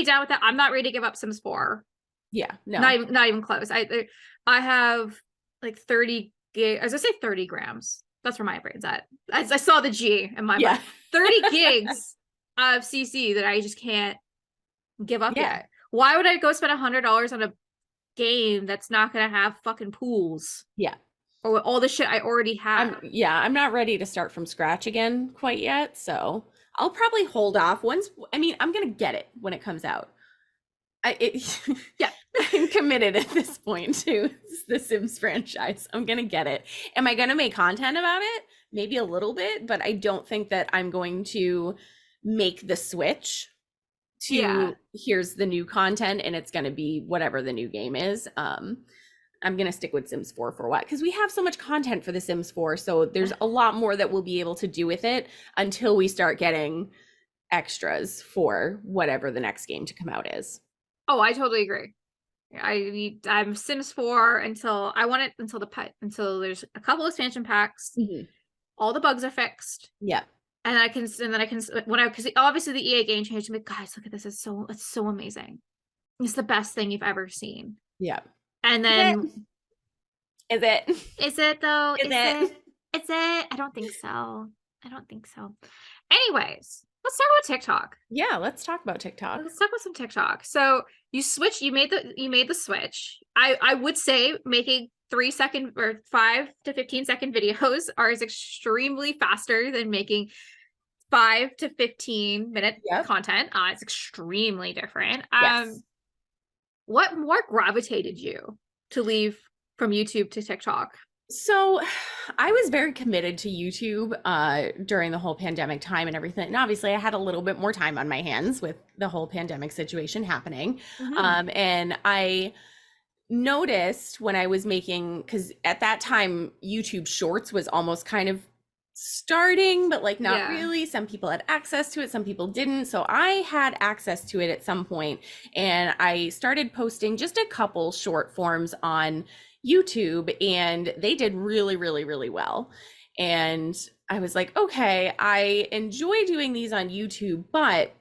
down with that. I'm not ready to give up Sims 4. Yeah, no. Not even close. I have like 30 gig. I was gonna say 30 grams. That's where my brain's at. I saw the G in my mind. 30 gigs of CC that I just can't give up yet. Why would I go spend $100 on a game that's not gonna have fucking pools? Yeah. Or all the shit I already have. I'm not ready to start from scratch again quite yet. So I'll probably hold off I'm gonna get it when it comes out. I'm committed at this point to the Sims franchise. I'm gonna get it. Am I gonna make content about it? Maybe a little bit, but I don't think that I'm going to make the switch to here's the new content and it's gonna be whatever the new game is. I'm gonna stick with Sims 4 for a while because we have so much content for the Sims 4, so there's a lot more that we'll be able to do with it until we start getting extras for whatever the next game to come out is. Oh, I totally agree. I'm Sims 4 until until there's a couple expansion packs. All the bugs are fixed. Yeah. And because obviously the EA game changed. I'm like, guys, look at this. It's so amazing. It's the best thing you've ever seen. Yeah. And then Is it? Is it though? Is it? Is it? I don't think so. Anyways, let's talk about TikTok. Yeah, let's talk about TikTok. Let's talk about some TikTok. So you made the switch. I would say making 3-second or 5 to 15-second videos is extremely faster than making 5 to 15-minute content. It's extremely different. Yes. What more gravitated you to leave from YouTube to TikTok? So I was very committed to YouTube during the whole pandemic time and everything. And obviously, I had a little bit more time on my hands with the whole pandemic situation happening. Hmm. And I noticed when I was making, because at that time, YouTube Shorts was almost kind of starting, but like not Yeah. really. Some people had access to it, some people didn't. So I had access to it at some point, and I started posting just a couple short forms on YouTube, and they did really, really, really well. And I was like, okay, I enjoy doing these on YouTube, but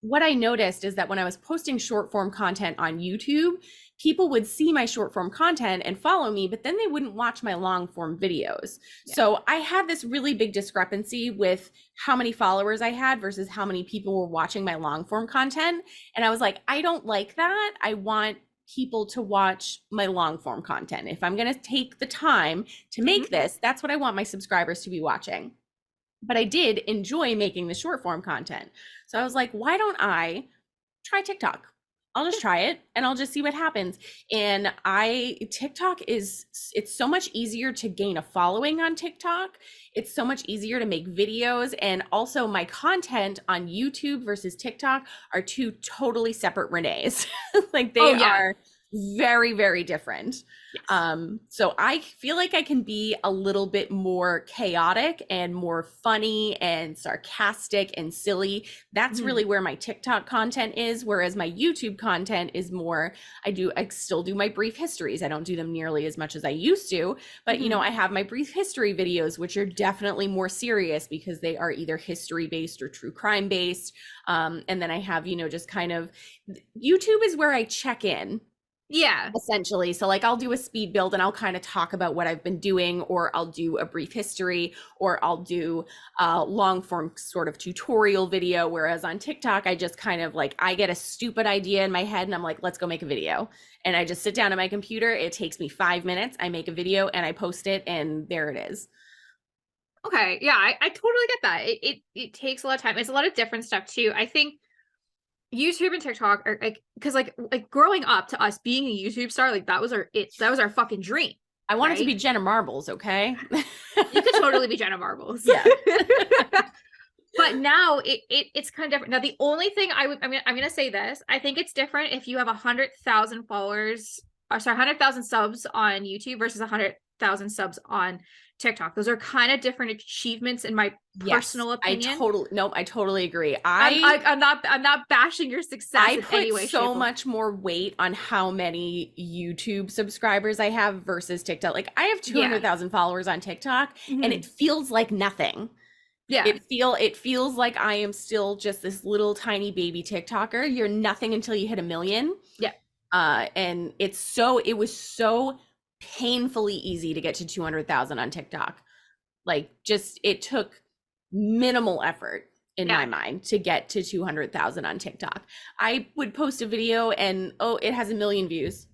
what I noticed is that when I was posting short form content on YouTube, people would see my short form content and follow me, but then they wouldn't watch my long form videos. Yeah. So I had this really big discrepancy with how many followers I had versus how many people were watching my long form content. And I was like, I don't like that. I want people to watch my long form content. If I'm going to take the time to make Hmm. this, that's what I want my subscribers to be watching. But I did enjoy making the short form content. So I was like, why don't I try TikTok? I'll just try it and I'll just see what happens. And TikTok is, it's so much easier to gain a following on TikTok. It's so much easier to make videos. And also, my content on YouTube versus TikTok are two totally separate Renees. Like Oh they yeah. are very, very different. Yes. So I feel like I can be a little bit more chaotic and more funny and sarcastic and silly. That's Hmm. really where my TikTok content is, whereas my YouTube content is more, I still do my brief histories. I don't do them nearly as much as I used to, but you know, Hmm. I have my brief history videos, which are definitely more serious because they are either history based or true crime based. And then I have, you know, just kind of, YouTube is where I check in Yeah. essentially. So like I'll do a speed build and I'll kind of talk about what I've been doing, or I'll do a brief history, or I'll do a long form sort of tutorial video. Whereas on TikTok, I just kind of like, I get a stupid idea in my head and I'm like, let's go make a video. And I just sit down at my computer. It takes me 5 minutes. I make a video and I post it, and there it is. Okay. Yeah, I totally get that. It takes a lot of time. It's a lot of different stuff too. I think YouTube and TikTok are like, because like growing up, to us being a YouTube star, like that was our fucking dream, I want it to right? be Jenna Marbles, okay? You could totally be Jenna Marbles. Yeah. But now it's kind of different. Now the only thing I'm gonna say this, I think it's different if you have 100,000 followers, or sorry, 100,000 subs on YouTube versus 100,000 subs on TikTok. Those are kind of different achievements in my Yes, personal opinion. I totally agree. I'm not bashing your success I in any put way, so shape, or much more weight on how many YouTube subscribers I have versus TikTok. Like I have yeah. 200,000 followers on TikTok, and it Mhm. feels like nothing. Yeah. It feels like I am still just this little tiny baby TikToker. You're nothing until you hit 1 million. Yeah. And it was so painfully easy to get to 200,000 on TikTok. Like just it took minimal effort in my Yeah. mind to get to 200,000 on TikTok. I would post a video and oh, it has 1 million views.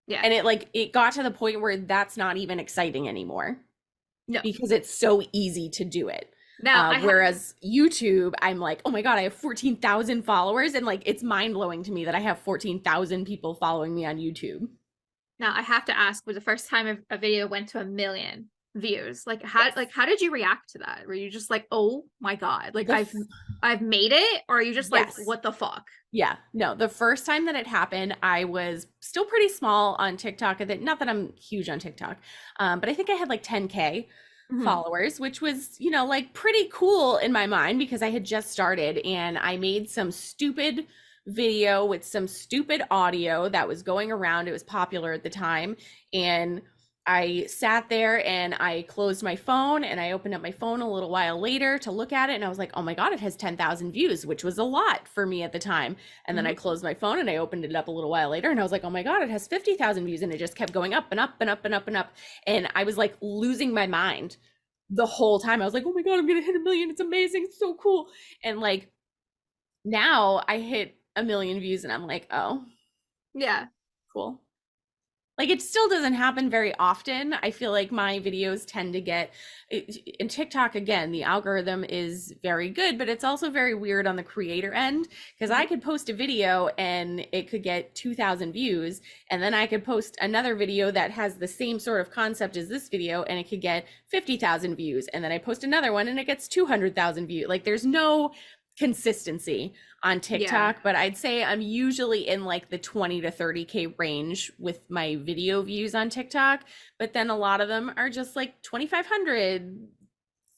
Yeah. And it got to the point where that's not even exciting anymore No. because it's so easy to do it. Now I have Whereas YouTube, I'm like, oh my God, I have 14,000 followers. And like, it's mind blowing to me that I have 14,000 people following me on YouTube. Now I have to ask, was the first time a video went to 1 million views, Yes. how did you react to that? Were you just like, oh my god, like The I've made it, or are you just like, yes. what the fuck? Yeah, no, the first time that it happened, I was still pretty small on TikTok. Not that I'm huge on TikTok, but I think I had like 10K Mhm. followers, which was, you know, like pretty cool in my mind because I had just started and I made some stupid video with some stupid audio that was going around. It was popular at the time. And I sat there and I closed my phone and I opened up my phone a little while later to look at it. And I was like, oh my God, it has 10,000 views, which was a lot for me at the time. And then I Mhm. closed my phone and I opened it up a little while later and I was like, oh my God, it has 50,000 views. And it just kept going up and up and up and up and up. And I was like losing my mind the whole time. I was like, oh my God, I'm going to hit 1 million. It's amazing. It's so cool. And like now I hit 1 million views and I'm like, oh, Yeah. cool. Like it still doesn't happen very often. I feel like my videos tend to get in TikTok again, the algorithm is very good, but it's also very weird on the creator end because I Mhm. could post a video and it could get 2,000 views, and then I could post another video that has the same sort of concept as this video and it could get 50,000 views, and then I post another one and it gets 200,000 views. Like there's no consistency on Yeah. TikTok, but I'd say I'm usually in like the 20 to 30K range with my video views on TikTok. But then a lot of them are just like 2,500,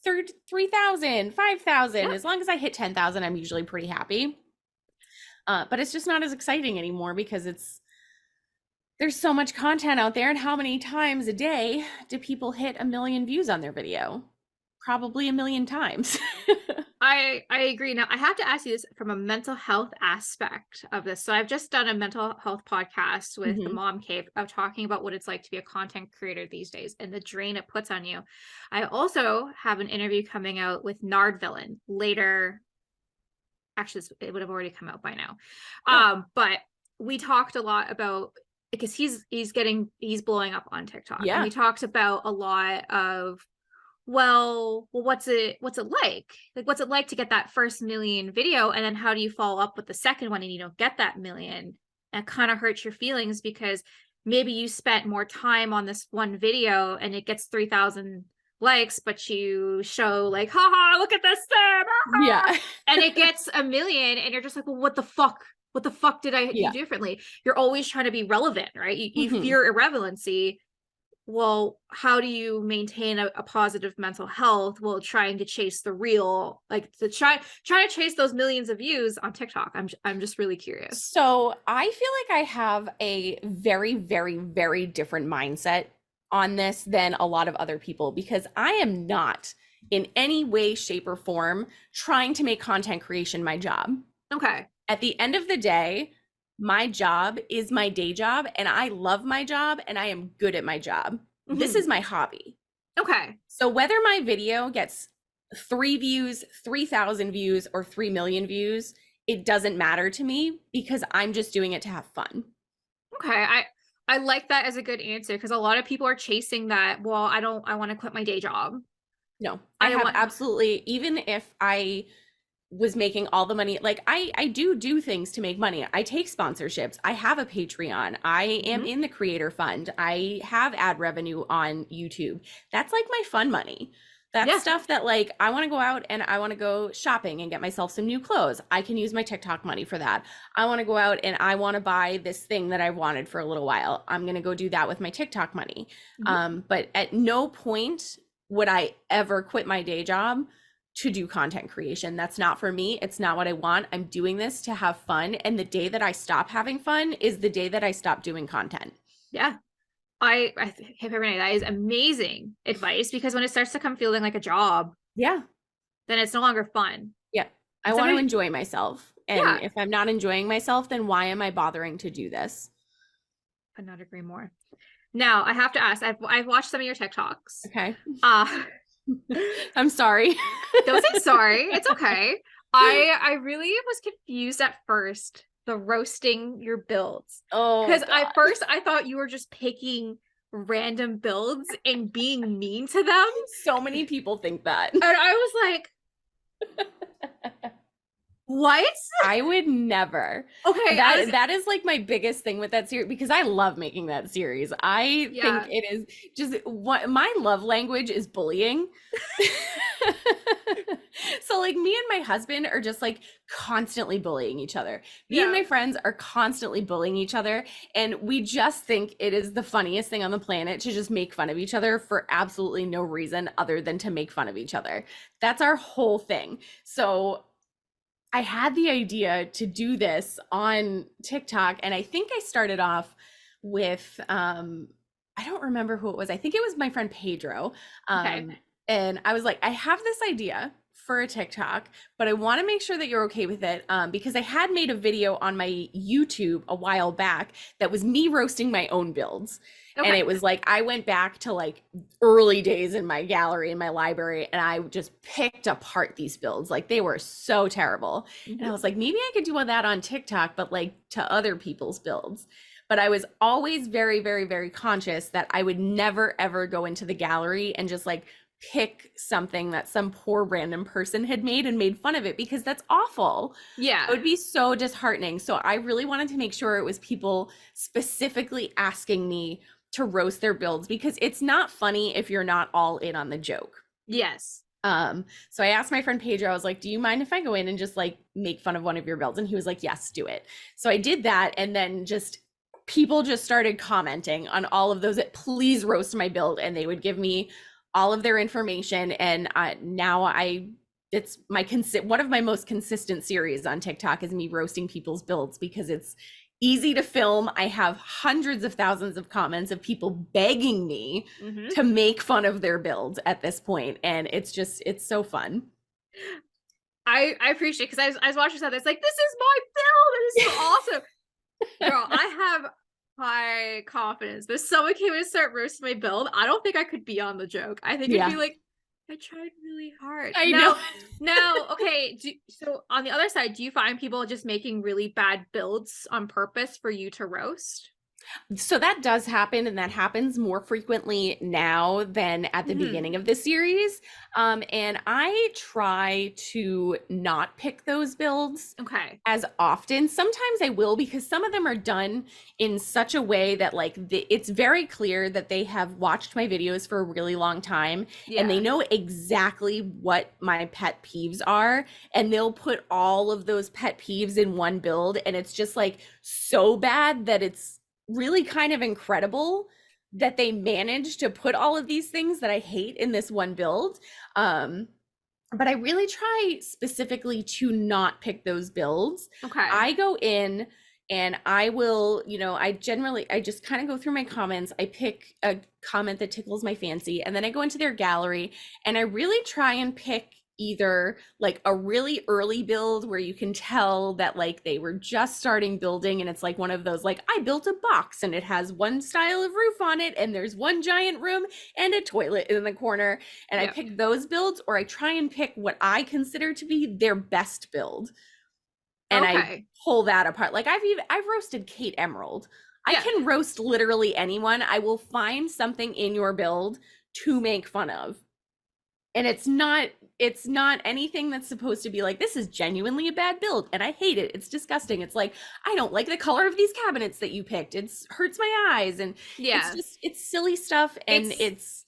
3,000, 5,000. Yeah. As long as I hit 10,000, I'm usually pretty happy. But it's just not as exciting anymore because there's so much content out there. And how many times a day do people hit a million views on their video? Probably a million times. I agree. Now I have to ask you this from a mental health aspect of this. So I've just done a mental health podcast with the Mhm. Mom Cave of talking about what it's like to be a content creator these days and the drain it puts on you. I also have an interview coming out with Nard Villain later. Actually, it would have already come out by now. Oh, But we talked a lot about, because he's blowing up on TikTok, and we yeah. talked about a lot of, well, what's it like? Like, what's it like to get that first million video, and then how do you follow up with the second one and you don't get that million? And it kind of hurts your feelings because maybe you spent more time on this one video and it gets 3,000 likes, but you show like, haha, look at this thing, Yeah. and it gets a million, and you're just like, well, what the fuck? What the fuck did I do Yeah. differently? You're always trying to be relevant, right? You Mhm. fear irrelevancy. Well, how do you maintain a positive mental health while trying to chase the real, like to try to chase those millions of views on TikTok? I'm just really curious. So I feel like I have a very, very, very different mindset on this than a lot of other people because I am not in any way, shape, or form trying to make content creation my job. Okay. At the end of the day, my job is my day job and I love my job and I am good at my job. This Hmm. is my hobby. Okay. So whether my video gets 3 views, 3,000 views, or 3 million views, it doesn't matter to me because I'm just doing it to have fun. Okay. I like that as a good answer, because a lot of people are chasing that. Well, I want to quit my day job. No, I I don't have want. absolutely, even if I was making all the money, like I do things to make money. I take sponsorships. I have a Patreon. I am Mhm. in the creator fund. I have ad revenue on YouTube. That's like my fun money. That's Yeah. stuff that like I want to go out and I want to go shopping and get myself some new clothes. I can use my TikTok money for that. I want to go out and I want to buy this thing that I've wanted for a little while. I'm going to go do that with my TikTok money. Mhm. But at no point would I ever quit my day job to do content creation. That's not for me. It's not what I want. I'm doing this to have fun. And the day that I stop having fun is the day that I stop doing content. Yeah. I think Hip Hip Renee, that is amazing advice, because when it starts to come feeling like a job, Yeah. then it's no longer fun. Yeah. I And want to somebody, enjoy myself. And yeah, if I'm not enjoying myself, then why am I bothering to do this? could not agree more. Now I have to ask, I've watched some of your TikToks. Okay. Uh I'm sorry. don't say sorry. It's okay. I really was confused at first, the roasting your builds. Oh Because God. at first I thought you were just picking random builds and being mean to them. So many people think that. And I was like, what? I would never. Okay, That is like my biggest thing with that series because I love making that series. I think yeah. it is just what my love language is bullying. So like me and my husband are just like constantly bullying each other. Me and Yeah. my friends are constantly bullying each other and we just think it is the funniest thing on the planet to just make fun of each other for absolutely no reason other than to make fun of each other. That's our whole thing. So I had the idea to do this on TikTok, and I think I started off with I don't remember who it was. I think it was my friend Pedro. Okay. And I was like, I have this idea for a TikTok, but I want to make sure that you're okay with it because I had made a video on my YouTube a while back that was me roasting my own builds. And Okay. it was like I went back to like early days in my gallery in my library and I just picked apart these builds. Like they were so terrible. And I Mhm. was like, maybe I could do that on TikTok, but like to other people's builds. but I was always very, very, very conscious that I would never ever go into the gallery and just like pick something that some poor random person had made and made fun of it, because that's awful. It Yeah. would be so disheartening. So I really wanted to make sure it was people specifically asking me to roast their builds, because it's not funny if you're not all in on the joke. Yes. So I asked my friend Pedro, I was like, do you mind if I go in and just like make fun of one of your builds? And he was like, yes, do it. So I did that. And then just people just started commenting on all of those, please roast my build. And they would give me all of their information. And now it's my one of my most consistent series on TikTok is me roasting people's builds, because it's easy to film. I have hundreds of thousands of comments of people begging me to make fun of their builds at this point, and it's so fun. I appreciate, because I was watching something that's like, this is my build, and it's so awesome. Girl, I have high confidence, but if someone came in and start roasting my build, I don't think I could be on the joke. I think it'd be like, I tried really hard. I know. No, okay. So on the other side, do you find people just making really bad builds on purpose for you to roast? So that does happen, and that happens more frequently now than at the beginning of the series. And I try to not pick those builds as often. Sometimes I will, because some of them are done in such a way that like it's very clear that they have watched my videos for a really long time, and they know exactly what my pet peeves are, and they'll put all of those pet peeves in one build, and it's just like so bad that it's really kind of incredible that they managed to put all of these things that I hate in this one build. But I really try specifically to not pick those builds. I go in and I will, I just kind of go through my comments. I pick a comment that tickles my fancy, and then I go into their gallery and I really try and pick either like a really early build where you can tell that like they were just starting building, and it's like one of those like, I built a box and it has one style of roof on it and there's one giant room and a toilet in the corner, and I pick those builds, or I try and pick what I consider to be their best build and I pull that apart. Like I've roasted Kate Emerald. I can roast literally anyone. I will find something in your build to make fun of, and it's not anything that's supposed to be like, this is genuinely a bad build and I hate it, it's disgusting. It's like, I don't like the color of these cabinets that you picked, it hurts my eyes, and it's silly stuff, and it's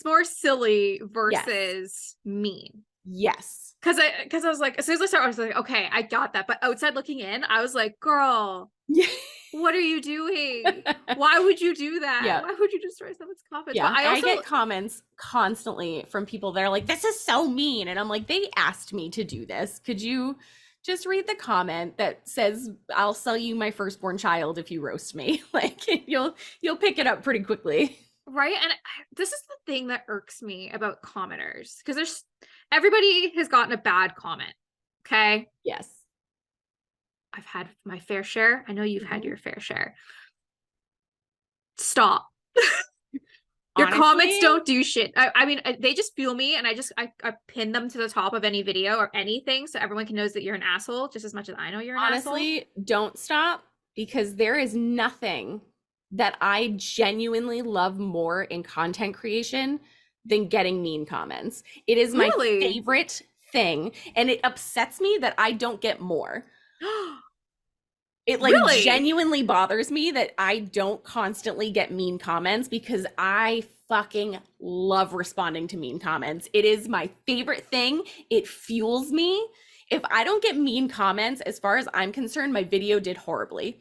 more silly versus mean. Yes. Because I was like, as soon as I started, I was like, okay, I got that. But outside looking in, I was like, girl, what are you doing? Why would you do that? Why would you destroy someone's confidence? Yeah, I get comments constantly from people that are like, this is so mean. And I'm like, they asked me to do this. Could you just read the comment that says, I'll sell you my firstborn child if you roast me? Like, you'll pick it up pretty quickly. Right. And this is the thing that irks me about commenters, because everybody has gotten a bad comment. Okay. Yes. I've had my fair share. I know you've had your fair share. Stop. Your comments don't do shit. I mean, they just fuel me, and I pin them to the top of any video or anything, so everyone can know that you're an asshole just as much as I know you're an asshole. Honestly, don't stop, because there is nothing that I genuinely love more in content creation than getting mean comments. It is my favorite thing, and it upsets me that I don't get more. It like genuinely bothers me that I don't constantly get mean comments, because I fucking love responding to mean comments. It is my favorite thing. It fuels me. If I don't get mean comments, as far as I'm concerned, my video did horribly.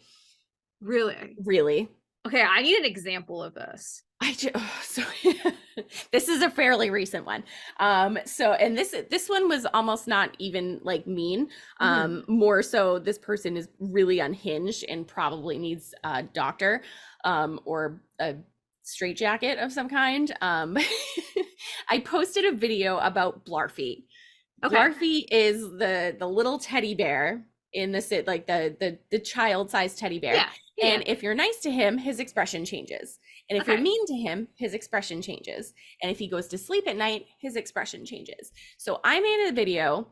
Really. Okay, I need an example of this. This is a fairly recent one. And this one was almost not even like mean. More so, this person is really unhinged and probably needs a doctor, or a straitjacket of some kind. I posted a video about Blarfy. Blarfy is the little teddy bear in the like the child-sized teddy bear. And if you're nice to him, his expression changes. And if you're mean to him, his expression changes. And if he goes to sleep at night, his expression changes. So I made a video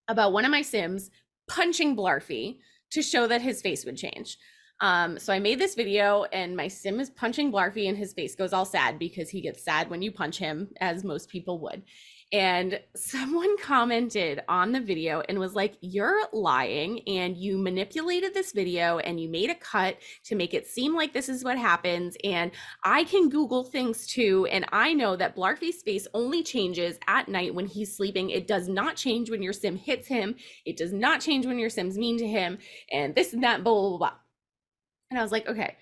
about one of my Sims punching Blarfy to show that his face would change. So I made this video and my sim is punching Blarfy and his face goes all sad because he gets sad when you punch him, as most people would. And someone commented on the video and was like, you're lying and you manipulated this video and you made a cut to make it seem like this is what happens. And I can Google things too. And I know that Blarfy's face only changes at night when he's sleeping. It does not change when your sim hits him. It does not change when your sim's mean to him. And this and that, blah, blah, blah, blah. And I was like, okay,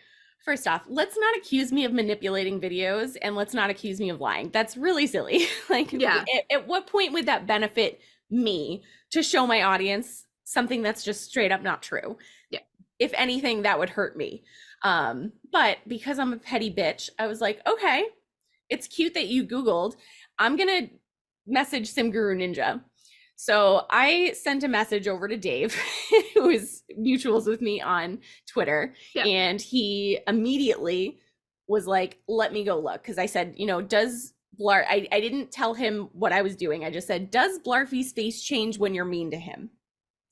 first off, let's not accuse me of manipulating videos and let's not accuse me of lying. That's really silly. Like, Yeah. at what point would that benefit me to show my audience something that's just straight up not true? Yeah. If anything, that would hurt me. But because I'm a petty bitch, I was like, okay, it's cute that you Googled. I'm going to message Sim Guru Ninja. So I sent a message over to Dave, who is mutuals with me on Twitter, Yeah. and he immediately was like, let me go look. Because I said, you know, does I didn't tell him what I was doing. I just said, does Blarfy's face change when you're mean to him?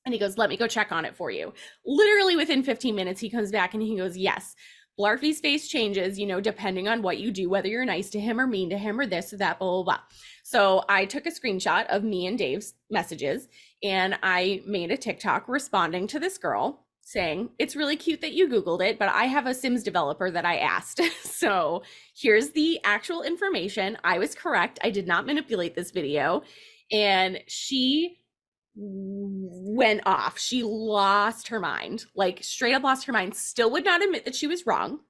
And he goes, let me go check on it for you. Literally within 15 minutes, he comes back and he goes, yes, Blarfy's face changes, you know, depending on what you do, whether you're nice to him or mean to him or this or that, blah, blah, blah. So I took a screenshot of me and Dave's messages and I made a TikTok responding to this girl saying, it's really cute that you Googled it, but I have a Sims developer that I asked. So here's the actual information. I was correct. I did not manipulate this video. And she went off. She lost her mind, like straight up lost her mind. Still would not admit that she was wrong.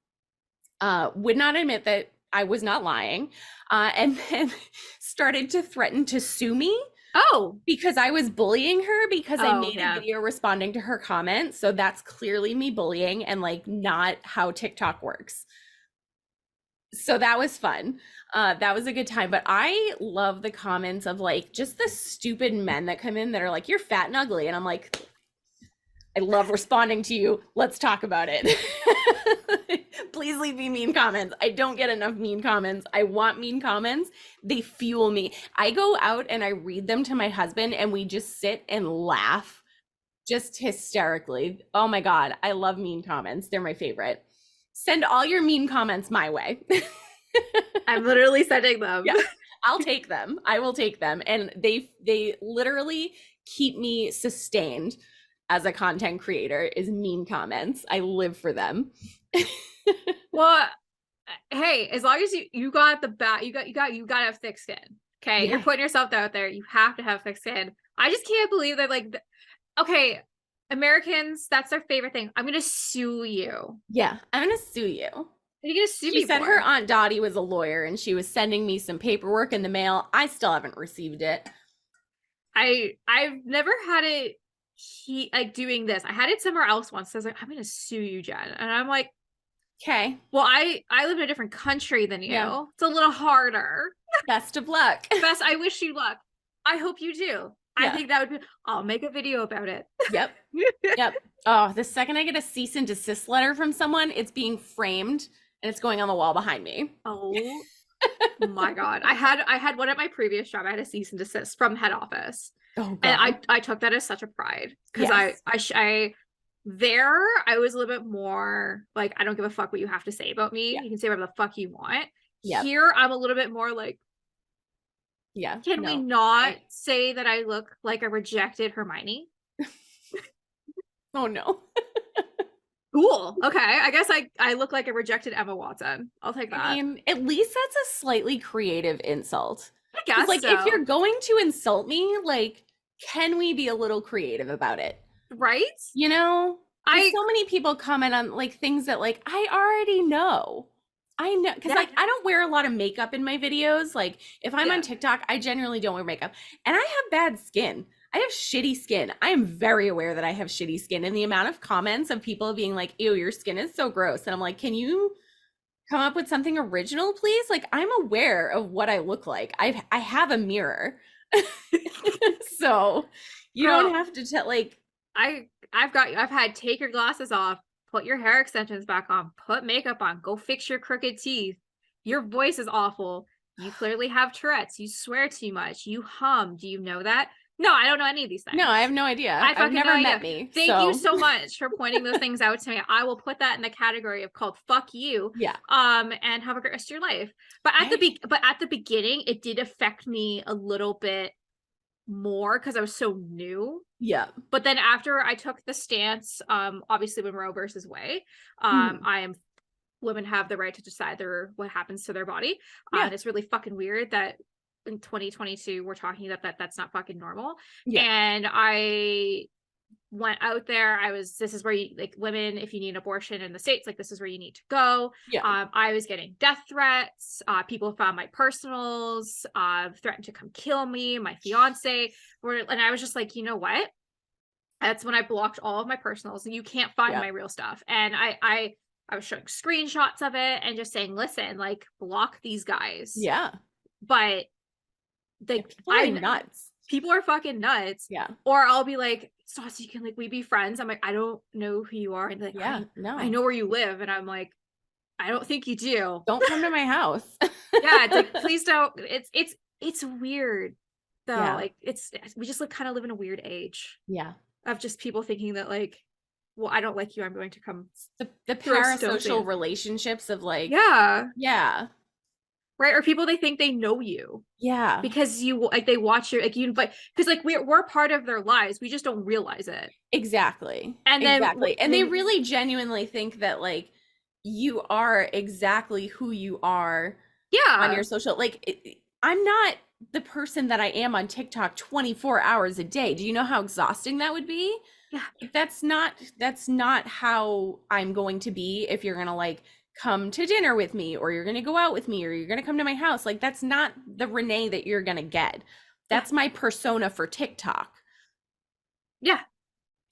Would not admit that I was not lying. And then started to threaten to sue me. Oh, because I was bullying her because I made yeah. a video responding to her comments. So that's clearly me bullying and like not how TikTok works. So that was fun. That was a good time. But I love the comments of like just the stupid men that come in that are like, you're fat and ugly. And I'm like, I love responding to you. Let's talk about it. Please leave me mean comments. I don't get enough mean comments. I want mean comments. They fuel me. I go out and I read them to my husband and we just sit and laugh just hysterically. Oh my God. I love mean comments. They're my favorite. Send all your mean comments my way. I'm literally sending them. Yeah, I'll take them. I will take them. And they literally keep me sustained as a content creator is mean comments. I live for them. Well, hey, as long as you got the bat, you got to have thick skin. Okay, Yeah. You're putting yourself out there. You have to have thick skin. I just can't believe that. Like, okay, Americans, that's their favorite thing. I'm gonna sue you. Yeah, I'm gonna sue you. What are you gonna sue me She said for? her Aunt Dottie was a lawyer and she was sending me some paperwork in the mail. I still haven't received it. I've never had it like doing this. I had it somewhere else once. So I was like, I'm gonna sue you, Jen. And I'm like, okay. Well, I live in a different country than you. Yeah. It's a little harder. Best of luck. Best, I wish you luck. I hope you do. Yeah. I think that would be, I'll make a video about it. Yep. Yep. Oh, the second I get a cease and desist letter from someone, it's being framed and it's going on the wall behind me. Oh my God. I had one at my previous job. I had a cease and desist from head office. Oh, God. And I took that as such a pride because Yes. I was a little bit more like, I don't give a fuck what you have to say about me. Yeah. You can say whatever the fuck you want. Yep. Here, I'm a little bit more like, yeah. can we not say that I look like a rejected Hermione? Oh no. Cool. Okay. I guess I look like a rejected Emma Watson. I'll take that. I mean, at least that's a slightly creative insult. I guess like so. if you're going to insult me, like, can we be a little creative about it? Right? You know? So many people comment on like things that like I already know. I know because like I don't wear a lot of makeup in my videos. Like if I'm on TikTok, I generally don't wear makeup. And I have bad skin. I have shitty skin. I am very aware that I have shitty skin. And the amount of comments of people being like, ew, your skin is so gross. And I'm like, can you come up with something original, please? Like I'm aware of what I look like. I have a mirror. So you don't have to tell like I've had take your glasses off, put your hair extensions back on, put makeup on, go fix your crooked teeth. Your voice is awful. You clearly have Tourette's. You swear too much. You hum. Do you know that? No, I don't know any of these No, things. I have no idea. I I've fucking never no met idea. me. Thank you So so much for pointing those things out to me. I will put that in the category of called fuck you. yeah. And have a great rest of your life. But at the beginning, it did affect me a little bit more because I was so new. Yeah. But then after I took the stance, obviously when Roe versus Wade, women have the right to decide what happens to their body. Yeah. And it's really fucking weird that in 2022 we're talking about that's not fucking normal. Yeah. And I went out there. This is where you, like, women, if you need an abortion in the States, like, this is where you need to go. Yeah. I was getting death threats. People found my personals, threatened to come kill me, my fiance, and I was just like, you know what? That's when I blocked all of my personals, and you can't find my real stuff. And I was showing screenshots of it and just saying, listen, like, block these guys. Yeah. But I'm nuts. People are fucking nuts. Yeah. Or I'll be like, Stassi, can we be friends? I'm like, I don't know who you are. And like, yeah, no. I know where you live. And I'm like, I don't think you do. Don't come to my house. Yeah, it's like, please don't. It's weird though. Yeah. Like, we just like kind of live in a weird age. Yeah. Of just people thinking that, like, well, I don't like you, I'm going to come. The parasocial relationships of like, yeah. Right, or people, they think they know you. Yeah. Because you, like, they watch your, like, you invite, because like we're part of their lives. We just don't realize it. Exactly. And then and they really genuinely think that like you are exactly who you are. Yeah. On your social, like, I'm not the person that I am on TikTok 24 hours a day. Do you know how exhausting that would be? Yeah. That's not how I'm going to be if you're going to like come to dinner with me, or you're going to go out with me, or you're going to come to my house. Like, that's not the Renee that you're going to get. That's my persona for TikTok. Yeah.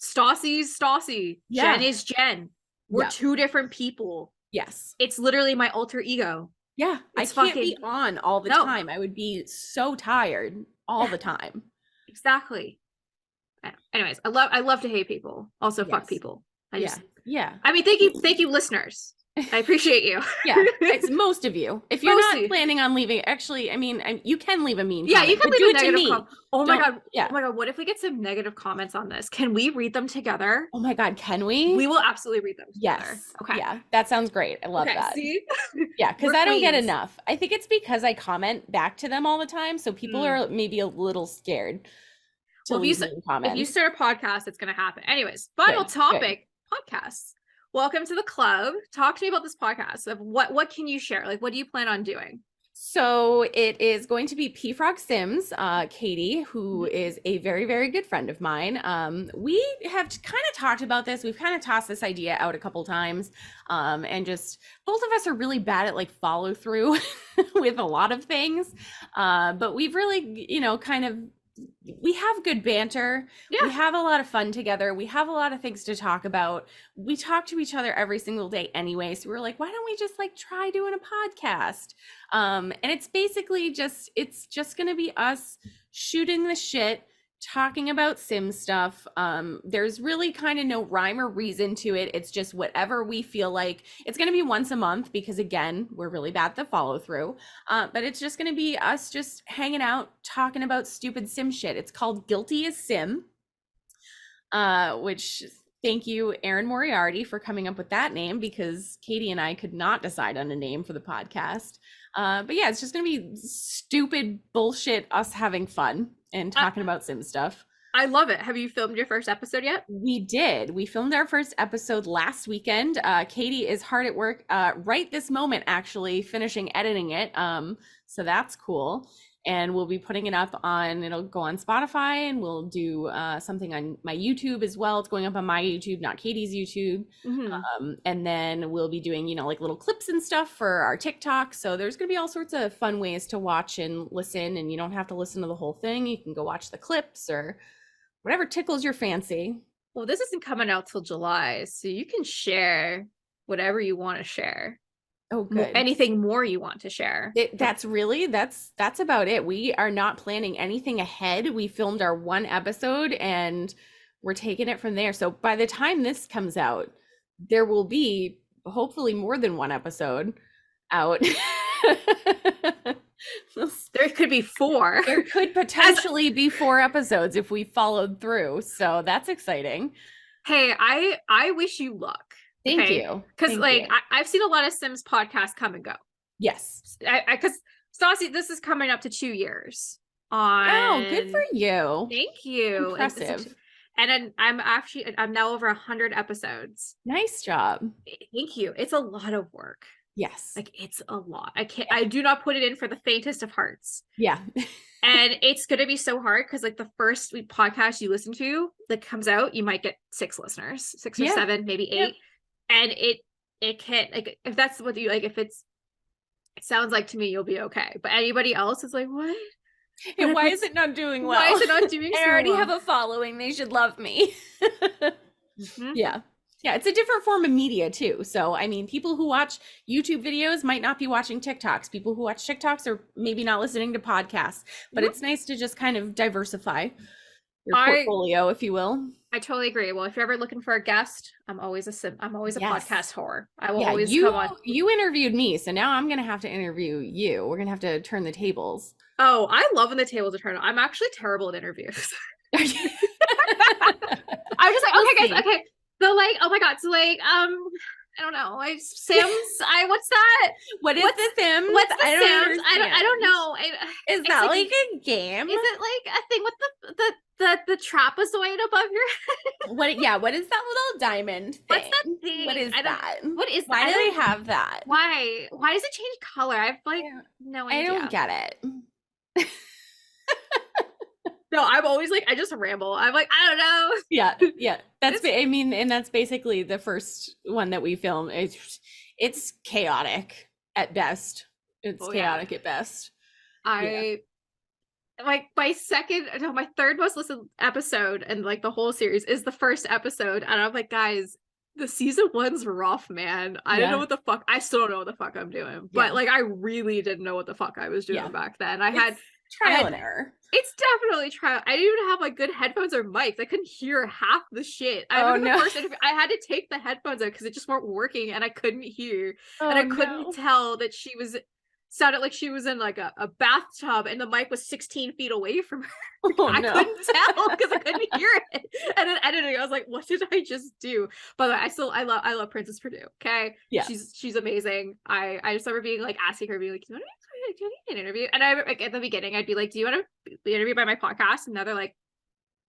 Stassi's Stassi. Yeah. Jen is Jen. We're two different people. Yes. It's literally my alter ego. Yeah. I can't be on all the time. I would be so tired all the time. Exactly. Anyways, I love to hate people. Also fuck people. I mean, thank you listeners. I appreciate you. Yeah, it's most of you. If you're not planning on leaving, actually, I mean, you can leave a mean comment. You can leave a negative comment. Oh my god. Yeah. Oh my god, what if we get some negative comments on this? Can we read them together? Oh my god, can we? We will absolutely read them together. Yes. Okay. Yeah, that sounds great. I love that. See? Yeah, because I don't get enough. I think it's because I comment back to them all the time, so people are maybe a little scared to leave comments. If you start a podcast, it's going to happen. Anyways, final topic, podcasts. Welcome to the club. Talk to me about this podcast. Of what can you share? Like, what do you plan on doing? So it is going to be P Frog Sims, Katie, who is a very, very good friend of mine. We have kind of talked about this. We've kind of tossed this idea out a couple times. And just both of us are really bad at like follow through with a lot of things. But we've really, we have good banter. Yeah. We have a lot of fun together. We have a lot of things to talk about. We talk to each other every single day anyway. So we're like, why don't we just like try doing a podcast? And it's basically it's just going to be us shooting the shit, talking about sim stuff. There's really kind of no rhyme or reason to it. It's just whatever we feel like. It's going to be once a month because, again, we're really bad at the follow through. But it's just going to be us just hanging out, talking about stupid sim shit. It's called Guilty as Sim, which thank you, Aaron Moriarty, for coming up with that name, because Katie and I could not decide on a name for the podcast. But yeah, it's just going to be stupid bullshit, us having fun and talking about sim stuff. I love it. Have you filmed your first episode yet? We did. We filmed our first episode last weekend. Katie is hard at work right this moment, actually finishing editing it. So that's cool. And we'll be putting it up it'll go on Spotify, and we'll do something on my YouTube as well. It's going up on my YouTube, not Katie's YouTube. And then we'll be doing, like little clips and stuff for our TikTok. So there's going to be all sorts of fun ways to watch and listen, and you don't have to listen to the whole thing. You can go watch the clips or whatever tickles your fancy. Well, this isn't coming out till July, so you can share whatever you want to share. Oh, good. Anything more you want to share? That's about it. We are not planning anything ahead. We filmed our one episode and we're taking it from there. So by the time this comes out, there will be hopefully more than one episode out. There could be 4. There could As potentially be 4 episodes if we followed through. So that's exciting. hey, I wish you luck. Thank Okay, you. because Thank you. I've seen a lot of Sims podcasts come and go. Yes. I because Stassi, this is coming up to 2 years Oh, good for on. you. Thank you. Impressive. And then I'm now over 100 episodes. Nice job. Thank you. It's a lot of work. Yes. Like it's a lot. I do not put it in for the faintest of hearts. Yeah. And it's gonna be so hard because like the first podcast you listen to that comes out, you might get 6 listeners, 6 or Yeah. 7, maybe 8. And it can't, like, if that's what you like, if it sounds like to me, you'll be okay. But anybody else is like, what? And why is it not doing well? Why is it not doing so I already well? have a following. They should love me. Mhm. Yeah. Yeah, it's a different form of media too. So, I mean, people who watch YouTube videos might not be watching TikToks. People who watch TikToks are maybe not listening to podcasts. But it's nice to just kind of diversify your portfolio, if you will. I totally agree. Well, if you're ever looking for a guest, I'm always a Yes. podcast whore. I will Yeah, always come on. you interviewed me, so now I'm gonna have to interview you. We're gonna have to turn the tables. Oh, I love when the tables are turned. I'm actually terrible at interviews. Are you- I was just like, We'll okay, see. guys, okay. So like, oh my god, so like, I don't know, like Sims. What's that? What is the Sims? What's the I don't Sims? I don't understand. know. Is that like a game? Is it like a thing with the trapezoid above your head? What? Yeah. What is that little diamond thing? What's that thing? What is that? What is Why that? do they have that? Why? Why does it change color? I've like no idea. I don't get it. No, I'm always like, I just ramble. I'm like, I don't know. Yeah, yeah. I mean, and that's basically the first one that we filmed. It's chaotic at best. It's chaotic at best. Like my third most listened episode and like the whole series is the first episode, and I'm like, guys, the season 1's rough, man. I don't know what the fuck. I still don't know what the fuck I'm doing, but like I really didn't know what the fuck I was doing back then. I had trial and error. It's definitely trial. I didn't even have like good headphones or mics. I couldn't hear half the shit. I remember the first interview, I had to take the headphones out because it just weren't working and I couldn't hear. And I couldn't tell that she sounded like she was in like a bathtub and the mic was 16 feet away from her. I couldn't tell because I couldn't hear it. And then editing, I was like, what did I just do? By the way, I love Princess Purdue. Okay. Yeah. She's amazing. I just remember being like asking her, being like, do you need an interview? And I like at the beginning, I'd be like, do you want to be interviewed by my podcast? And now they're like,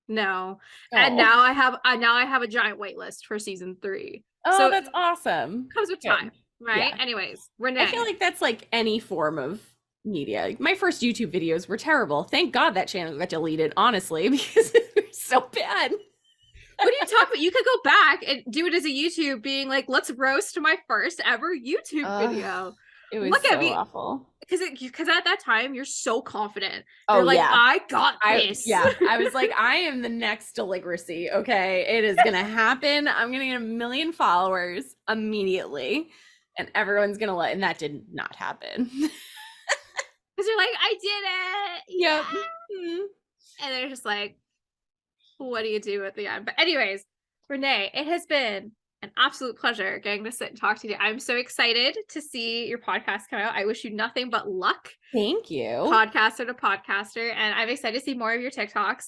no. And now I have a giant wait list for season 3. Oh, so that's awesome. Comes with time. Right. Yeah. Anyways, Renee. I feel like that's like any form of media. Like my first YouTube videos were terrible. Thank God that channel got deleted, honestly, because it was so bad. What are you talking about? You could go back and do it as a YouTube, being like, let's roast my first ever YouTube video. It was awful. Because at that time you're so confident. You're like, I got this. I was like, I am the next Deligracy. Okay, it is gonna happen. I'm gonna get 1 million followers immediately, and everyone's gonna and that did not happen. Because you're like, I did it. Yep. Yeah. And they're just like, what do you do at the end? But anyways, Renee, it has been an absolute pleasure getting to sit and talk to you. I'm so excited to see your podcast come out. I wish you nothing but luck. Thank you. Podcaster to podcaster. And I'm excited to see more of your TikToks.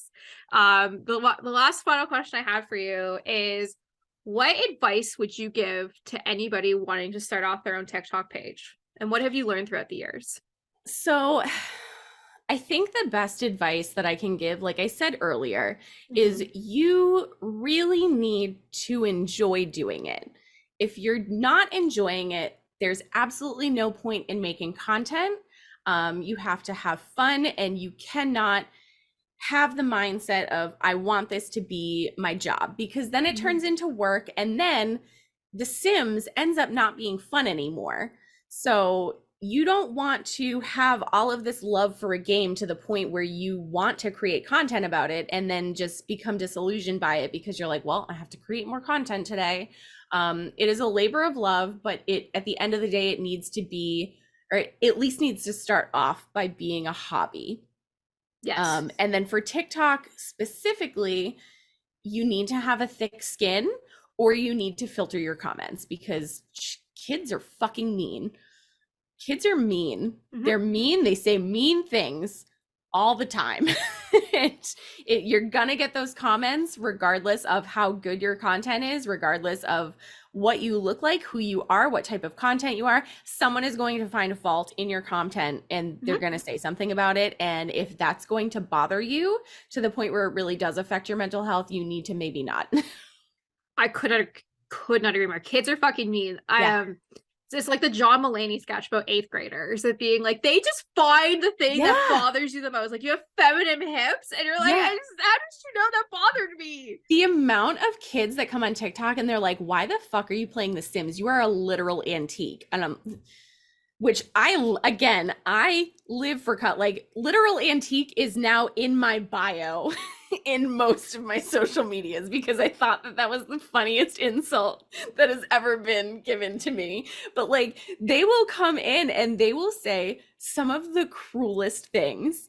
The last final question I have for you is, what advice would you give to anybody wanting to start off their own TikTok page? And what have you learned throughout the years? So I think the best advice that I can give, like I said earlier, is you really need to enjoy doing it. If you're not enjoying it, there's absolutely no point in making content. You have to have fun, and you cannot have the mindset of, I want this to be my job, because then it turns into work, and then The Sims ends up not being fun anymore. So you don't want to have all of this love for a game to the point where you want to create content about it and then just become disillusioned by it because you're like, well, I have to create more content today. It is a labor of love, but at the end of the day, it needs to be, or it at least needs to start off by being a hobby. Yes. And then for TikTok specifically, you need to have a thick skin, or you need to filter your comments, because kids are fucking mean. kids are mean. Mhm. They're mean. They say mean things all the time. You're gonna get those comments regardless of how good your content is, regardless of what you look like, who you are, what type of content you are. Someone is going to find a fault in your content and they're Mhm. going to say something about it. And if that's going to bother you to the point where it really does affect your mental health, you need to maybe not. I could not agree more. Kids are fucking mean. Yeah. It's like the John Mulaney sketch about eighth graders of being like, they just find the thing that Yeah. bothers you the most. Like, you have feminine hips, and you're like, Yeah. how did you know that bothered me? The amount of kids that come on TikTok and they're like, why the fuck are you playing The Sims? You are a literal antique. And which again, I live for like literal antique is now in my bio in most of my social medias because I thought that was the funniest insult that has ever been given to me. But like, they will come in and they will say some of the cruelest things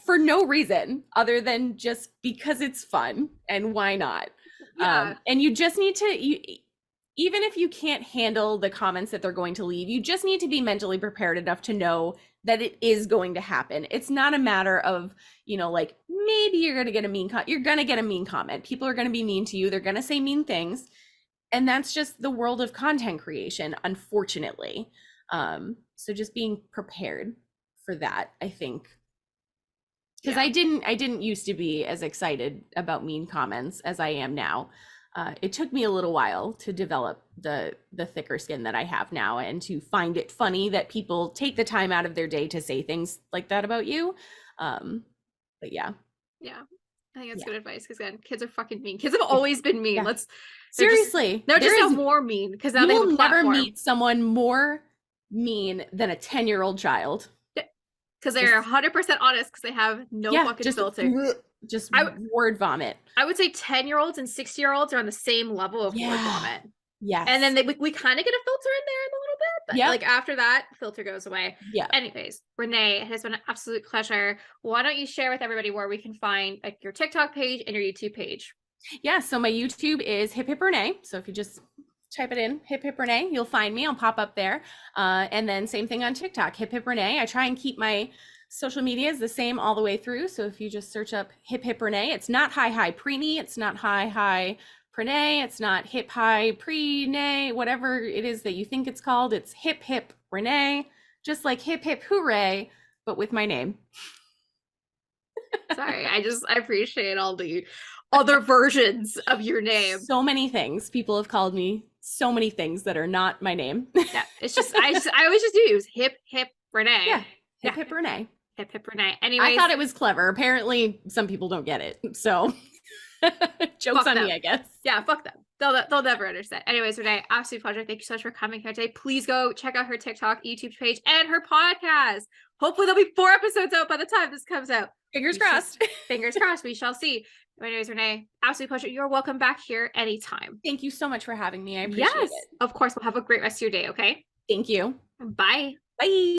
for no reason other than just because it's fun and why not. Yeah. And you just need to even if you can't handle the comments that they're going to leave, you just need to be mentally prepared enough to know that it is going to happen. It's not a matter of, like maybe you're going to get a you're going to get a mean comment. People are going to be mean to you. They're going to say mean things. And that's just the world of content creation, unfortunately. So just being prepared for that, I think. Because I didn't used to be as excited about mean comments as I am now. It took me a little while to develop the thicker skin that I have now and to find it funny that people take the time out of their day to say things like that about you. But yeah. Yeah. I think that's good advice because again, kids are fucking mean. Kids have always been mean. Yeah. They're Seriously, just now more mean because now they have a platform. You will never meet someone more mean than a 10-year-old child. Because they're 100% honest because they have no fucking filter. Just word vomit. I would say 10-year-olds and 60-year-olds are on the same level of word vomit. Yes. And then we kind of get a filter in there in a little bit. But like after that, filter goes away. Yeah. Anyways, Renee, it has been an absolute pleasure. Why don't you share with everybody where we can find like your TikTok page and your YouTube page? Yeah. So my YouTube is Hip Hip Renee. So if you just type it in, Hip Hip Renee, you'll find me. I'll pop up there. And then same thing on TikTok, Hip Hip Renee. I try and keep my social media is the same all the way through. So if you just search up Hip Hip Renee, it's not hi preenie, it's not hi prenay, it's not hip hi pre-nay, whatever it is that you think it's called. It's Hip Hip Renee, just like hip hip hooray, but with my name. Sorry, I appreciate all the other versions of your name. So many things. People have called me so many things that are not my name. Yeah, it's just I always just use Hip Hip Renee. Yeah, Hip Hip Renee. Hip Hip Renee. Anyways, I thought it was clever. Apparently, some people don't get it. So, jokes on me, I guess. Yeah, fuck them. They'll never understand. Anyways, Renee, absolute pleasure. Thank you so much for coming here today. Please go check out her TikTok, YouTube page, and her podcast. Hopefully, there'll be 4 episodes out by the time this comes out. Fingers crossed. Fingers crossed. We shall see. Anyways, Renee, absolute pleasure. You're welcome back here anytime. Thank you so much for having me. I appreciate it. Of course. We'll have a great rest of your day. Okay. Thank you. Bye. Bye.